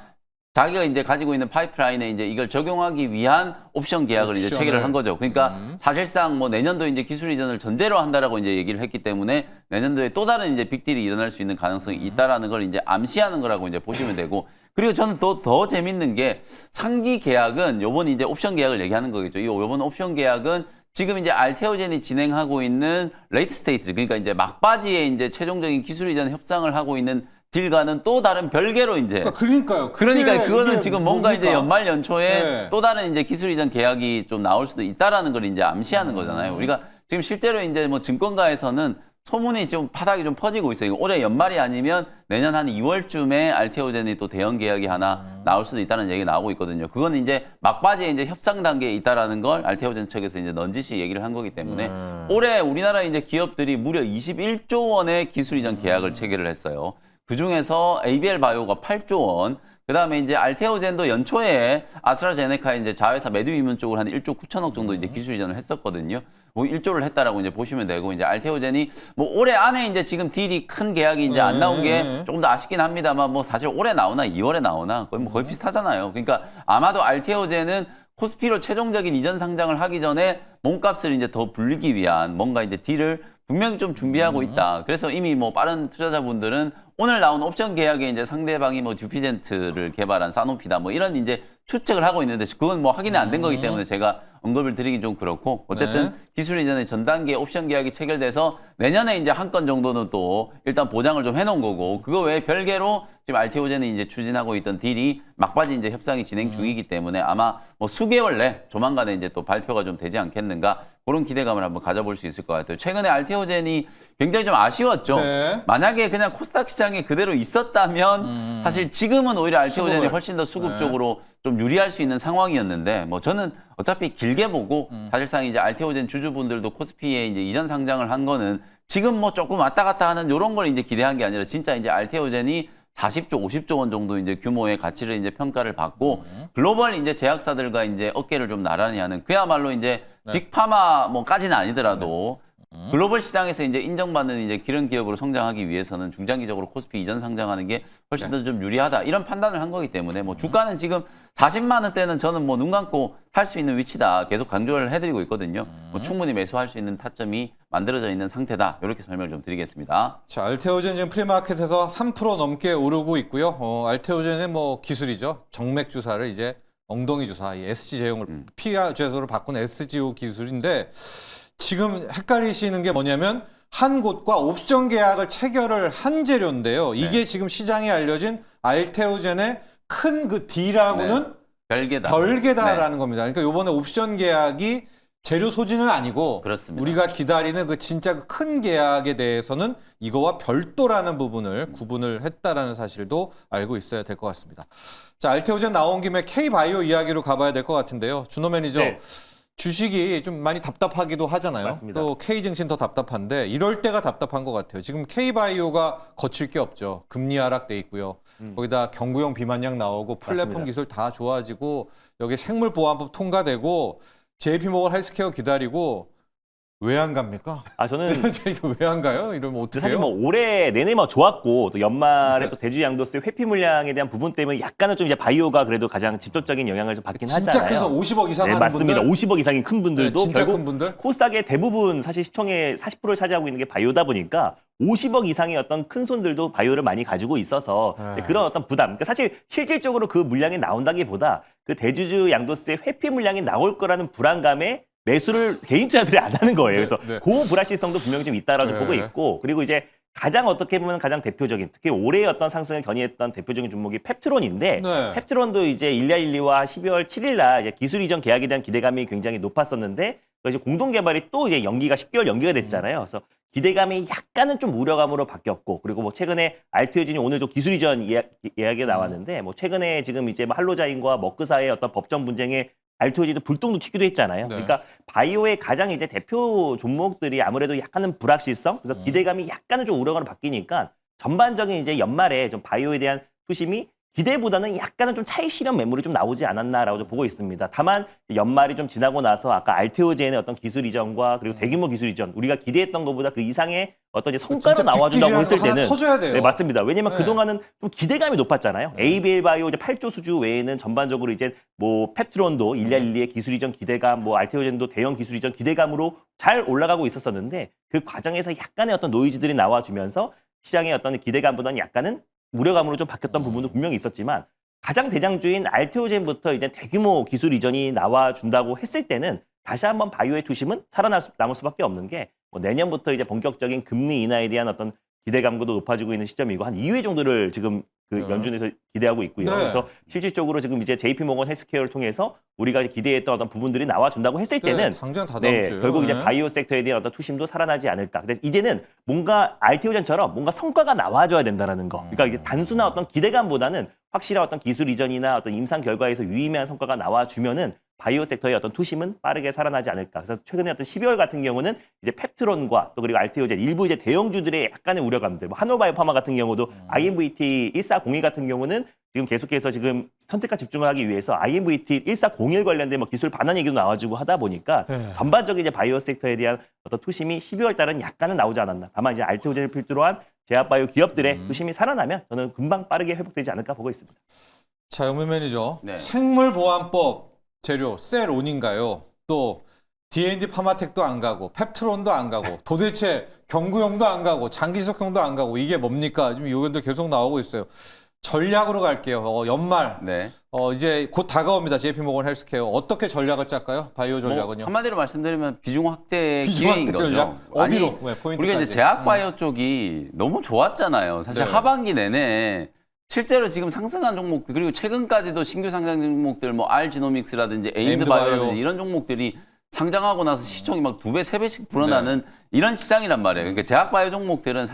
자기가 이제 가지고 있는 파이프라인에 이제 이걸 적용하기 위한 옵션 계약을 이제 옵션을. 체결을 한 거죠. 그러니까 사실상 뭐 내년도 이제 기술 이전을 전제로 한다라고 이제 얘기를 했기 때문에 내년도에 또 다른 이제 빅딜이 일어날 수 있는 가능성이 있다라는 걸 이제 암시하는 거라고 이제 보시면 되고 그리고 저는 더 재밌는 게 상기 계약은 요번 이제 옵션 계약을 얘기하는 거겠죠. 요번 옵션 계약은 지금 이제 알테오젠이 진행하고 있는 레이트 스테이트 그러니까 이제 막바지에 이제 최종적인 기술 이전 협상을 하고 있는 딜과는 또 다른 별개로 이제 그러니까요. 그러니까 그거는 이게 지금 뭔가 이제 뭡니까? 연말 연초에 네. 또 다른 이제 기술 이전 계약이 좀 나올 수도 있다라는 걸 이제 암시하는 거잖아요. 우리가 지금 실제로 이제 뭐 증권가에서는 소문이 좀 바닥이 좀 퍼지고 있어요. 올해 연말이 아니면 내년 한 2월쯤에 알테오젠이 또 대형 계약이 하나 나올 수도 있다는 얘기가 나오고 있거든요. 그건 이제 막바지에 이제 협상 단계에 있다라는 걸 알테오젠 측에서 이제 넌지시 얘기를 한 거기 때문에 올해 우리나라 이제 기업들이 무려 21조 원의 기술 이전 계약을 체결을 했어요. 그 중에서 ABL 바이오가 8조 원, 그 다음에 이제 알테오젠도 연초에 아스트라제네카의 이제 자회사 메드위문 쪽으로 한 1조 9천억 정도 이제 기술 이전을 했었거든요. 뭐 1조를 했다라고 이제 보시면 되고, 이제 알테오젠이 뭐 올해 안에 이제 지금 딜이 큰 계약이 이제 안 나온 게 조금 더 아쉽긴 합니다만, 뭐 사실 올해 나오나 2월에 나오나 거의 비슷하잖아요. 그러니까 아마도 알테오젠은 코스피로 최종적인 이전 상장을 하기 전에 몸값을 이제 더 불리기 위한 뭔가 이제 딜을 분명히 좀 준비하고 있다. 그래서 이미 뭐 빠른 투자자분들은 오늘 나온 옵션 계약에 이제 상대방이 뭐 듀피젠트를 개발한 사노피다 뭐 이런 이제 추측을 하고 있는데 그건 뭐 확인이 안 된 거기 때문에 제가 언급을 드리긴 좀 그렇고 어쨌든 네. 기술 이전에 전 단계 옵션 계약이 체결돼서 내년에 이제 한 건 정도는 또 일단 보장을 좀 해놓은 거고 그거 외에 별개로 지금 알테오젠이 이제 추진하고 있던 딜이 막바지 이제 협상이 진행 중이기 때문에 아마 뭐 수개월 내 조만간에 이제 또 발표가 좀 되지 않겠는가 그런 기대감을 한번 가져볼 수 있을 것 같아요. 최근에 알테오젠이 굉장히 좀 아쉬웠죠. 네. 만약에 그냥 코스닥 시장에 그대로 있었다면 사실 지금은 오히려 알테오젠이 수급을. 훨씬 더 수급적으로 좀 유리할 수 있는 상황이었는데 뭐 저는 어차피 길게 보고 사실상 이제 알테오젠 주주분들도 코스피에 이제 이전 상장을 한 거는 지금 뭐 조금 왔다 갔다 하는 이런 걸 이제 기대한 게 아니라 진짜 이제 알테오젠이 40조, 50조 원 정도 이제 규모의 가치를 이제 평가를 받고 글로벌 이제 제약사들과 이제 어깨를 좀 나란히 하는 그야말로 이제 빅파마 뭐까지는 아니더라도 글로벌 시장에서 이제 인정받는 이제 기른 기업으로 성장하기 위해서는 중장기적으로 코스피 이전 상장하는 게 훨씬 더 좀 유리하다 이런 판단을 한 거기 때문에 뭐 주가는 지금 40만 원대는 저는 뭐 눈 감고 할 수 있는 위치다 계속 강조를 해드리고 있거든요. 뭐 충분히 매수할 수 있는 타점이 만들어져 있는 상태다 이렇게 설명을 좀 드리겠습니다. 자, 알테오젠 지금 프리마켓에서 3% 넘게 오르고 있고요. 알테오젠의 뭐 기술이죠. 정맥 주사를 이제 엉덩이 주사, 이 SG 제형을 피하 제소로 바꾼 SGO 기술인데 지금 헷갈리시는 게 뭐냐면 한 곳과 옵션 계약을 체결을 한 재료인데요. 이게 지금 시장에 알려진 알테오젠의 큰 그 D라고는 별개다. 별개다라는 겁니다. 그러니까 이번에 옵션 계약이 재료 소진은 아니고 그렇습니다. 우리가 기다리는 그 진짜 큰 계약에 대해서는 이거와 별도라는 부분을 구분을 했다라는 사실도 알고 있어야 될 것 같습니다. 자, 알테오젠 나온 김에 K바이오 이야기로 가봐야 될 것 같은데요. 준호 매니저. 네. 주식이 좀 많이 답답하기도 하잖아요. 맞습니다. 또 K증신 더 답답한데 이럴 때가 답답한 것 같아요. 지금 K바이오가 거칠 게 없죠. 금리 하락돼 있고요. 거기다 경구용 비만약 나오고 플랫폼 맞습니다. 기술 다 좋아지고 여기 생물보안법 통과되고 JP모건 헬스케어 기다리고 왜 안 갑니까? 저는 이거 왜 안 가요? 이러면 어떡해요? 사실 뭐 올해 내내 뭐 좋았고 또 연말에 또 대주 양도세 회피 물량에 대한 부분 때문에 약간은 좀 이제 바이오가 그래도 가장 직접적인 영향을 좀 받긴 진짜 하잖아요. 큰서 50억 이상 네, 하는 맞습니다. 분들 50억 이상인 큰 분들도 네, 진짜 결국 큰 분들? 코스닥의 대부분 사실 시총의 40%를 차지하고 있는 게 바이오다 보니까 50억 이상의 어떤 큰 손들도 바이오를 많이 가지고 있어서 그런 어떤 부담. 그러니까 사실 실질적으로 그 물량이 나온다기보다 그 대주주 양도세 회피 물량이 나올 거라는 불안감에 매수를 개인 투자들이 안 하는 거예요. 그래서 네. 그 불확실성도 분명히 좀 있다라고 네. 보고 있고 그리고 이제 가장 어떻게 보면 가장 대표적인 특히 올해의 어떤 상승을 견인했던 대표적인 종목이 펩트론인데 네. 펩트론도 이제 112와 12월 7일 날 이제 기술 이전 계약에 대한 기대감이 굉장히 높았었는데 이제 공동 개발이 또 이제 10개월 연기가 됐잖아요. 그래서 기대감이 약간은 좀 우려감으로 바뀌었고 그리고 뭐 최근에 알테오젠이 오늘도 기술 이전 이야기가 나왔는데 뭐 최근에 지금 이제 뭐 할로자인과 머크사의 어떤 법정 분쟁에 알테오젠도 불똥도 튀기도 했잖아요. 네. 그러니까 바이오의 가장 이제 대표 종목들이 아무래도 약간은 불확실성, 그래서 기대감이 약간은 좀 우려감으로 바뀌니까 전반적인 이제 연말에 좀 바이오에 대한 투심이 기대보다는 약간은 좀 차익 실현 매물이 좀 나오지 않았나라고 좀 보고 있습니다. 다만 연말이 좀 지나고 나서 아까 알테오젠의 어떤 기술 이전과 그리고 대규모 기술 이전 우리가 기대했던 것보다 그 이상의 어떤 이제 성과로 진짜 나와준다고 했을 빅딜이라는 거 때는 하나 터져야 돼요. 네, 맞습니다. 왜냐면 네. 그동안은 좀 기대감이 높았잖아요. ABL 바이오 이제 8조 수주 외에는 전반적으로 이제 뭐 펩트론도 112의 기술 이전 기대감, 뭐 알테오젠도 대형 기술 이전 기대감으로 잘 올라가고 있었었는데 그 과정에서 약간의 어떤 노이즈들이 나와주면서 시장의 어떤 기대감보다는 약간은 우려감으로 좀 바뀌었던 부분도 분명히 있었지만 가장 대장주인 알테오젠부터 이제 대규모 기술 이전이 나와준다고 했을 때는 다시 한번 바이오의 투심은 살아남을 수밖에 없는 게 뭐 내년부터 이제 본격적인 금리 인하에 대한 어떤 기대감도 높아지고 있는 시점이고 한 2회 정도를 지금 그 연준에서 기대하고 있고요. 네. 그래서 실질적으로 지금 이제 JP모건 헬스케어를 통해서 우리가 기대했던 어떤 부분들이 나와준다고 했을 때는 당장 다 다음 주에요. 결국 이제 네. 바이오 섹터에 대한 어떤 투심도 살아나지 않을까. 근데 이제는 뭔가 알테오젠처럼 뭔가 성과가 나와줘야 된다라는 거. 그러니까 이게 단순한 어떤 기대감보다는 확실한 어떤 기술 이전이나 어떤 임상 결과에서 유의미한 성과가 나와주면은 바이오 sek터의 어떤 투심은 빠르게 살아나지 않을까. 그래서 최근에 어떤 12월 같은 경우는 이제 펩트론과 또 그리고 알테오젠 일부 이제 대형주들의 약간의 우려감들, 뭐 한올바이오파마 같은 경우도 IMVT 1401 같은 경우는 지금 계속해서 지금 선택과 집중을 하기 위해서 IMVT 1401 관련된 뭐 기술 반환 얘기도 나와주고 하다 보니까 전반적인 이제 바이오 섹터에 대한 어떤 투심이 12월 달은 약간은 나오지 않았나. 다만 이제 알테오젠을 필두로 한 제약바이오 기업들의 투심이 살아나면 저는 금방 빠르게 회복되지 않을까 보고 있습니다. 자, 연문 매니저. 네. 생물보안법 재료 셀온인가요? 또 D&D 파마텍도 안 가고 펩트론도 안 가고 도대체 경구용도 안 가고 장기석형도 안 가고 이게 뭡니까? 지금 의견들 계속 나오고 있어요. 전략으로 갈게요. 연말 네. 이제 곧 다가옵니다. JP모건 헬스케어 어떻게 전략을 짤까요? 바이오 전략은요? 뭐 한마디로 말씀드리면 비중 확대 비중 기회인 확대 거죠. 전략? 어디로? 아니, 네, 포인트까지. 우리가 이제 제약바이오 쪽이 너무 좋았잖아요. 사실 네. 하반기 내내 실제로 지금 상승한 종목들 그리고 최근까지도 신규 상장 종목들 뭐 알지노믹스라든지 에인드바이오라든지 이런 종목들이 상장하고 나서 시총이 막 2배, 3배씩 불어나는 이런 시장이란 말이에요. 그러니까 제약바이오 종목들은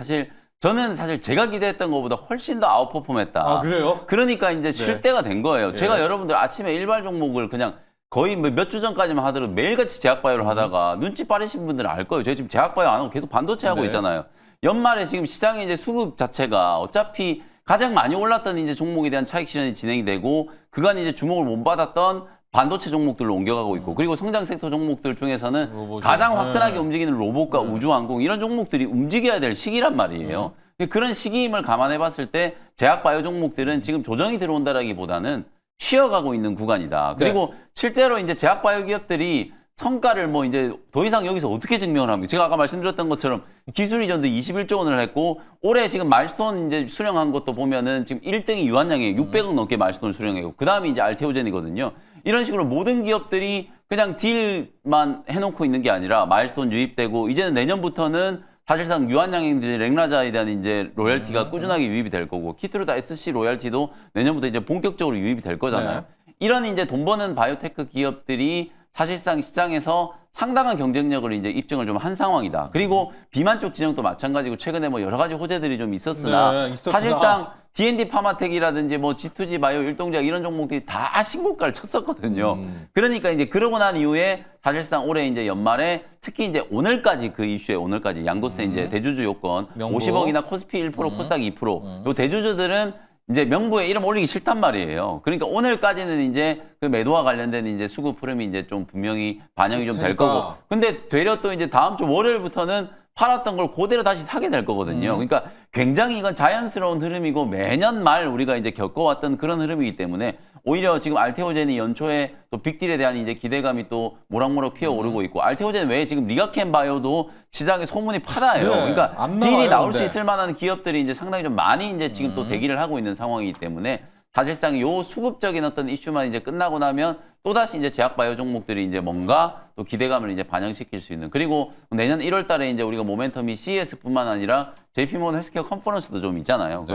저는 사실 제가 기대했던 것보다 훨씬 더 아웃퍼폼했다. 아, 그래요? 그러니까 이제 쉴 때가 된 거예요. 예. 제가 여러분들 아침에 일발 종목을 그냥 거의 몇 주 전까지만 하더라도 매일같이 제약바이오를 하다가 눈치 빠르신 분들은 알 거예요. 제가 지금 제약바이오 안 하고 계속 반도체 하고 네. 있잖아요. 연말에 지금 시장의 이제 수급 자체가 어차피 가장 많이 올랐던 이제 종목에 대한 차익 실현이 진행이 되고 그간 이제 주목을 못 받았던 반도체 종목들로 옮겨가고 있고 그리고 성장 섹터 종목들 중에서는 로봇이. 가장 화끈하게 네. 움직이는 로봇과 우주항공 이런 종목들이 움직여야 될 시기란 말이에요. 그런 시기임을 감안해 봤을 때 제약바이오 종목들은 지금 조정이 들어온다라기보다는 쉬어가고 있는 구간이다. 그리고 실제로 이제 제약바이오 기업들이 성과를 뭐 이제 더 이상 여기서 어떻게 증명을 합니까? 제가 아까 말씀드렸던 것처럼 기술 이전도 21조 원을 했고 올해 지금 마일스톤 이제 수령한 것도 보면은 지금 1등이 유한양이에요. 600억 넘게 마일스톤 수령했고 그다음이 이제 알테오젠이거든요. 이런 식으로 모든 기업들이 그냥 딜만 해놓고 있는 게 아니라 마일스톤 유입되고 이제는 내년부터는 사실상 유한양행 렉라자에 대한 이제 로열티가 꾸준하게 유입이 될 거고 키트루다 SC 로열티도 내년부터 이제 본격적으로 유입이 될 거잖아요. 이런 이제 돈 버는 바이오테크 기업들이 사실상 시장에서 상당한 경쟁력을 이제 입증을 좀 한 상황이다. 그리고 비만 쪽 진영도 마찬가지고 최근에 뭐 여러 가지 호재들이 좀 있었으나 사실상 D&D 파마텍이라든지 뭐 G2G 바이오 일동제약 이런 종목들이 다 신고가를 쳤었거든요. 그러니까 이제 그러고 난 이후에 사실상 올해 이제 연말에 특히 이제 오늘까지 그 이슈에 오늘까지 양도세 이제 대주주 요건 명부. 50억이나 코스피 1%, 코스닥 2%. 요 대주주들은 이제 명부에 이름 올리기 싫단 말이에요. 그러니까 오늘까지는 이제 그 매도와 관련된 이제 수급 흐름이 이제 좀 분명히 반영이 좀 될 거고. 근데 되려 또 이제 다음 주 월요일부터는 팔았던 걸 그대로 다시 사게 될 거거든요. 그러니까 굉장히 이건 자연스러운 흐름이고 매년 말 우리가 이제 겪어왔던 그런 흐름이기 때문에 오히려 지금 알테오젠이 연초에 또 빅딜에 대한 이제 기대감이 또 모락모락 피어오르고 있고 알테오젠 외에 지금 리가켄 바이오도 시장에 소문이 파다해요. 네, 그러니까 안 딜이 나와요, 나올 수 근데. 있을 만한 기업들이 이제 상당히 좀 많이 이제 지금 또 대기를 하고 있는 상황이기 때문에 사실상 요 수급적인 어떤 이슈만 이제 끝나고 나면 또다시 이제 제약바이오 종목들이 이제 뭔가 또 기대감을 이제 반영시킬 수 있는 그리고 내년 1월 달에 이제 우리가 모멘텀이 CES뿐만 아니라 JP모건 헬스케어 컨퍼런스도 좀 있잖아요.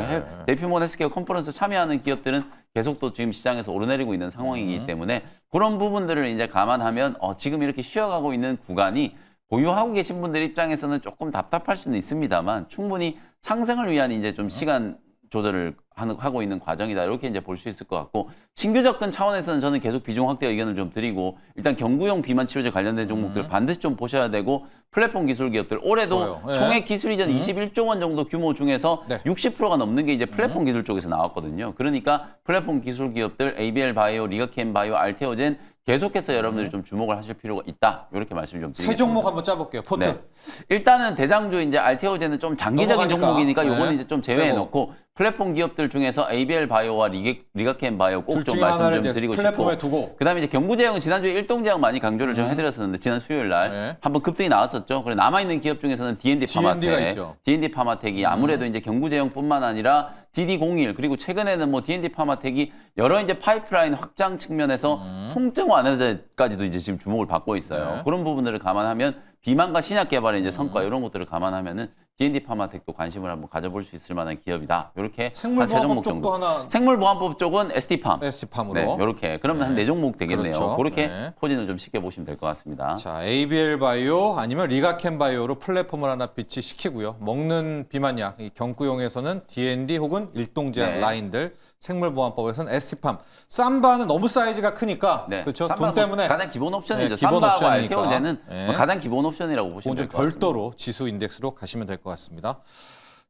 JP모건 헬스케어 컨퍼런스 참여하는 기업들은 계속 또 지금 시장에서 오르내리고 있는 상황이기 때문에 그런 부분들을 이제 감안하면 지금 이렇게 쉬어가고 있는 구간이 보유하고 계신 분들 입장에서는 조금 답답할 수는 있습니다만 충분히 상승을 위한 이제 좀 시간 조절을 하고 있는 과정이다. 이렇게 이제 볼 수 있을 것 같고 신규 접근 차원에서는 저는 계속 비중 확대 의견을 좀 드리고 일단 경구용 비만 치료제 관련된 종목들 반드시 좀 보셔야 되고 플랫폼 기술 기업들 올해도 좋아요. 네. 총액 기술 이전 21조 원 정도 규모 중에서 네. 60%가 넘는 게 이제 플랫폼 기술 쪽에서 나왔거든요. 그러니까 플랫폼 기술 기업들 ABL 바이오, 리가켄 바이오, 알테오젠 계속해서 여러분들이 좀 주목을 하실 필요가 있다. 이렇게 말씀 좀 드리겠습니다. 세 종목 한번 짜볼게요. 포트. 네. 일단은 대장주 이제 알테오젠은 좀 장기적인 넘어가니까. 종목이니까 요거는 네. 이제 좀 제외해 놓고 플랫폼 기업들 중에서 ABL 바이오와 리가켄 바이오 꼭 둘 좀 중에 말씀 하나를 좀 이제 드리고 플랫폼에 싶고 두고. 그다음에 이제 경구제약은 지난주에 일동제약 많이 강조를 좀 해드렸었는데 지난 수요일 날 네. 한번 급등이 나왔었죠. 그래 남아 있는 기업 중에서는 D&D D&D 가 파마텍, 있죠. D&D 파마텍이 아무래도 이제 경구제형뿐만 아니라 DD01 그리고 최근에는 뭐 D&D 파마텍이 여러 이제 파이프라인 확장 측면에서 통증 완화제까지도 이제 지금 주목을 받고 있어요. 네. 그런 부분들을 감안하면 비만과 신약 개발의 이제 성과 이런 것들을 감안하면은 D&D 파마텍도 관심을 한번 가져볼 수 있을 만한 기업이다. 이렇게 한 세 생물보안법 종목 쪽도 정도. 하나 생물보안법 쪽은 ST팜. ST팜으로. 네, 이렇게. 그러면 한 4종목 되겠네요. 그렇죠. 그렇게 네. 포진을 좀 쉽게 보시면 될 것 같습니다. 자, ABL 바이오 아니면 리가켄 바이오로 플랫폼을 하나 비치시키고요. 먹는 비만약, 이 경구용에서는 D&D 혹은 일동제약 네. 라인들, 생물보안법에서는 ST팜. 삼바는 너무 사이즈가 크니까 네. 그렇죠. 삼바는 돈 때문에 가장 기본 옵션이죠. 네, 기본 삼바하고 옵션이니까. 알테오젠은 네. 뭐 가장 기본 옵션이라고 보시면 그건 될 좀 것 같습니다. 별도로 지수 인덱스로 가시면 될 것 같습니다.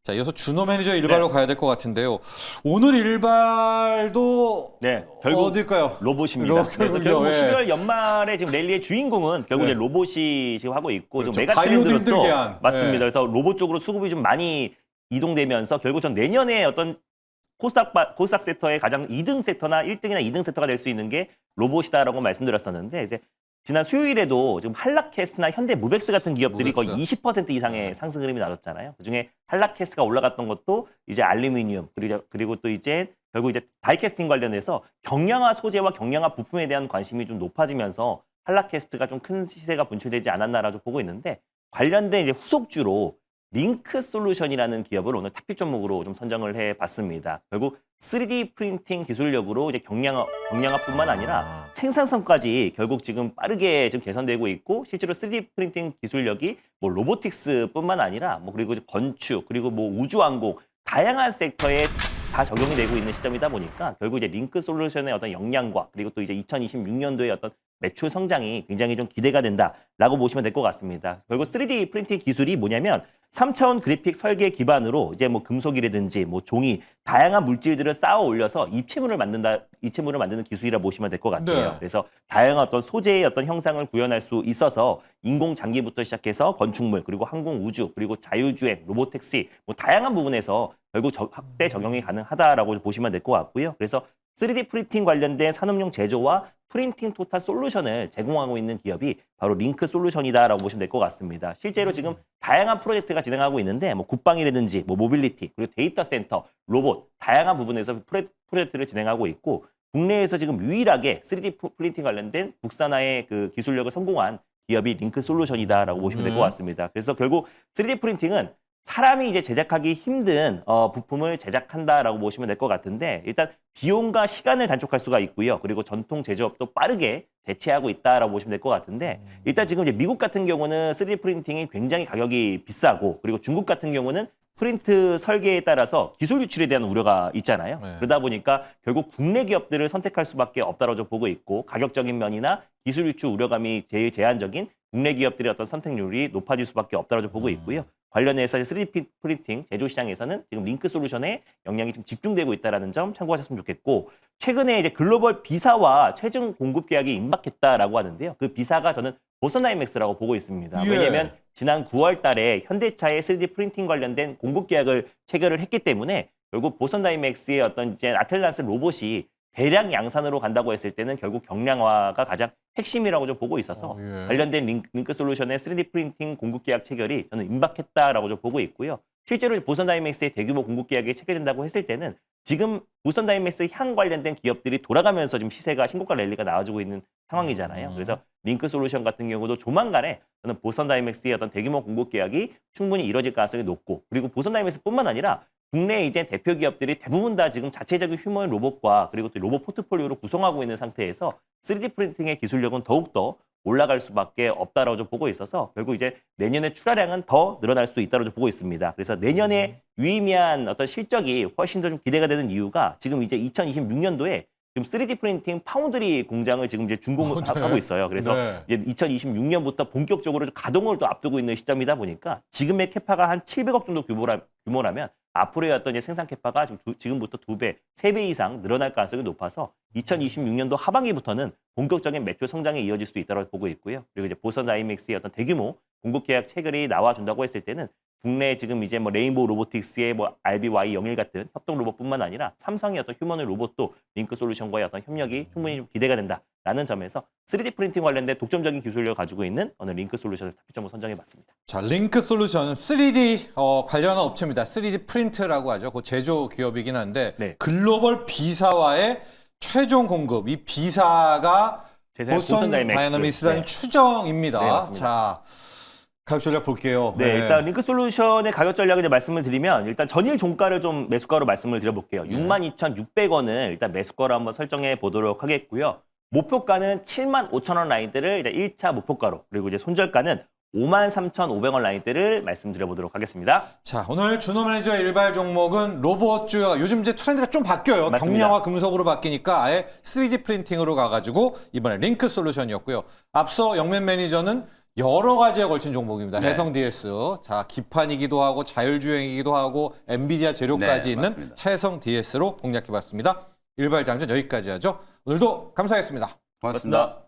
자, 이어서 준호 매니저 일발로 가야 될 것 같은데요. 오늘 일발도 네, 결국 어딜까요? 로봇입니다. 그래서 결국 뭐 예. 12월 연말에 지금 랠리의 주인공은 결국 네. 이제 로봇이 지금 하고 있고 그렇죠. 좀 메가 바이오도 트렌드로서 힘들게 한. 맞습니다. 네. 그래서 로봇 쪽으로 수급이 좀 많이 이동되면서 결국 전 내년에 어떤 코스닥 섹터의 가장 2등 섹터나 1등이나 2등 섹터가 될 수 있는 게 로봇이다라고 말씀드렸었는데 이제 지난 수요일에도 지금 한락캐스트나 현대무벡스 같은 기업들이 거의 무벡스. 20% 이상의 상승 흐름이 나왔잖아요. 그중에 한락캐스트가 올라갔던 것도 이제 알루미늄 그리고 또 이제 결국 이제 다이캐스팅 관련해서 경량화 소재와 경량화 부품에 대한 관심이 좀 높아지면서 한락캐스트가 좀 큰 시세가 분출되지 않았나라고 보고 있는데 관련된 이제 후속주로 링크 솔루션이라는 기업을 오늘 탑픽 종목으로 좀 선정을 해봤습니다. 결국 3D 프린팅 기술력으로 이제 경량화뿐만 아니라 생산성까지 결국 지금 빠르게 지금 개선되고 있고 실제로 3D 프린팅 기술력이 뭐 로보틱스뿐만 아니라 뭐 그리고 이제 건축 그리고 뭐 우주항공 다양한 섹터에 다 적용이 되고 있는 시점이다 보니까 결국 이제 링크 솔루션의 어떤 역량과 그리고 또 이제 2026년도의 어떤 매출 성장이 굉장히 좀 기대가 된다라고 보시면 될 것 같습니다. 결국 3D 프린팅 기술이 뭐냐면 3차원 그래픽 설계 기반으로 이제 뭐 금속이라든지 뭐 종이 다양한 물질들을 쌓아 올려서 입체물을 만드는 기술이라 보시면 될 것 같아요. 네. 그래서 다양한 어떤 소재의 어떤 형상을 구현할 수 있어서 인공 장기부터 시작해서 건축물 그리고 항공 우주 그리고 자율주행 로보택시 뭐 다양한 부분에서 결국 확대 적용이 가능하다라고 보시면 될 것 같고요. 그래서 3D 프린팅 관련된 산업용 제조와 프린팅 토탈 솔루션을 제공하고 있는 기업이 바로 링크 솔루션이다라고 보시면 될 것 같습니다. 실제로 지금 다양한 프로젝트가 진행하고 있는데 뭐 국방이라든지 뭐 모빌리티 그리고 데이터 센터, 로봇 다양한 부분에서 프로젝트를 진행하고 있고 국내에서 지금 유일하게 3D 프린팅 관련된 국산화의 그 기술력을 성공한 기업이 링크 솔루션이다라고 보시면 될 것 같습니다. 그래서 결국 3D 프린팅은 사람이 이제 제작하기 힘든 부품을 제작한다라고 보시면 될 것 같은데 일단 비용과 시간을 단축할 수가 있고요. 그리고 전통 제조업도 빠르게 대체하고 있다라고 보시면 될 것 같은데 일단 지금 이제 미국 같은 경우는 3D 프린팅이 굉장히 가격이 비싸고 그리고 중국 같은 경우는 프린트 설계에 따라서 기술 유출에 대한 우려가 있잖아요. 네. 그러다 보니까 결국 국내 기업들을 선택할 수밖에 없다라고 보고 있고 가격적인 면이나 기술 유출 우려감이 제일 제한적인 국내 기업들의 어떤 선택률이 높아질 수밖에 없다라고 보고 있고요. 관련해서 3D 프린팅 제조 시장에서는 지금 링크 솔루션의 역량이 좀 집중되고 있다는 점 참고하셨으면 좋겠고 최근에 이제 글로벌 비사와 최종 공급 계약이 임박했다라고 하는데요. 그 비사가 저는 보선 다이맥스라고 보고 있습니다. 예. 왜냐하면 지난 9월 달에 현대차의 3D 프린팅 관련된 공급 계약을 체결을 했기 때문에 결국 보선 다이맥스의 어떤 이제 아틀란스 로봇이 대량 양산으로 간다고 했을 때는 결국 경량화가 가장 핵심이라고 좀 보고 있어서 예. 관련된 링크 솔루션의 3D 프린팅 공급 계약 체결이 저는 임박했다라고 좀 보고 있고요. 실제로 보선 다이맥스의 대규모 공급 계약이 체결된다고 했을 때는 지금 보선 다이맥스 향 관련된 기업들이 돌아가면서 지금 시세가 신고가 랠리가 나와주고 있는 상황이잖아요. 그래서 링크 솔루션 같은 경우도 조만간에 저는 보선 다이맥스의 어떤 대규모 공급 계약이 충분히 이뤄질 가능성이 높고 그리고 보선 다이맥스뿐만 아니라 국내 이제 대표 기업들이 대부분 다 지금 자체적인 휴머노이드 로봇과 그리고 또 로봇 포트폴리오를 구성하고 있는 상태에서 3D 프린팅의 기술력은 더욱더 올라갈 수밖에 없다라고 좀 보고 있어서 결국 이제 내년에 출하량은 더 늘어날 수 있다고 좀 보고 있습니다. 그래서 내년에 유의미한 어떤 실적이 훨씬 더 좀 기대가 되는 이유가 지금 이제 2026년도에 지금 3D 프린팅 파운드리 공장을 지금 이제 준공하고 있어요. 그래서 네. 이제 2026년부터 본격적으로 가동을 또 앞두고 있는 시점이다 보니까 지금의 캐파가 한 700억 정도 규모라면 앞으로의 어떤 이제 생산 캐파가 지금부터 2배, 3배 이상 늘어날 가능성이 높아서 2026년도 하반기부터는 본격적인 매출 성장에 이어질 수 있다고 보고 있고요. 그리고 이제 보선 다이맥스의 어떤 대규모 공급 계약 체결이 나와준다고 했을 때는 국내 지금 이제 뭐 레인보우 로보틱스의 뭐 RBY01 같은 협동 로봇뿐만 아니라 삼성의 어떤 휴머노이드 로봇도 링크 솔루션과의 어떤 협력이 충분히 좀 기대가 된다라는 점에서 3D 프린팅 관련된 독점적인 기술력을 가지고 있는 어느 링크 솔루션을 탑픽점으로 선정해봤습니다. 자, 링크 솔루션 3D 관련 업체입니다. 3D 프린트라고 하죠. 그 제조 기업이긴 한데 네. 글로벌 비사와의 최종 공급 이 비사가 보선 다이내믹스라는 추정입니다. 네, 맞습니다. 자, 가격 전략 볼게요. 네, 일단 링크 솔루션의 가격 전략을 이제 말씀을 드리면 일단 전일 종가를 좀 매수가로 말씀을 드려볼게요. 62,600원을 일단 매수가로 한번 설정해 보도록 하겠고요. 목표가는 75,000원 라인대를 일단 1차 목표가로 그리고 이제 손절가는 53,500원 라인대를 말씀드려보도록 하겠습니다. 자, 오늘 준호 매니저의 일발 종목은 로봇주요. 요즘 이제 트렌드가 좀 바뀌어요. 맞습니다. 경량화 금속으로 바뀌니까 아예 3D 프린팅으로 가가지고 이번에 링크 솔루션이었고요. 앞서 영맨 매니저는 여러 가지에 걸친 종목입니다. 네. 해성 DS. 자, 기판이기도 하고 자율주행이기도 하고 엔비디아 재료까지 네, 있는 맞습니다. 해성 DS로 공략해봤습니다. 일발 장전 여기까지 하죠. 오늘도 감사했습니다. 고맙습니다.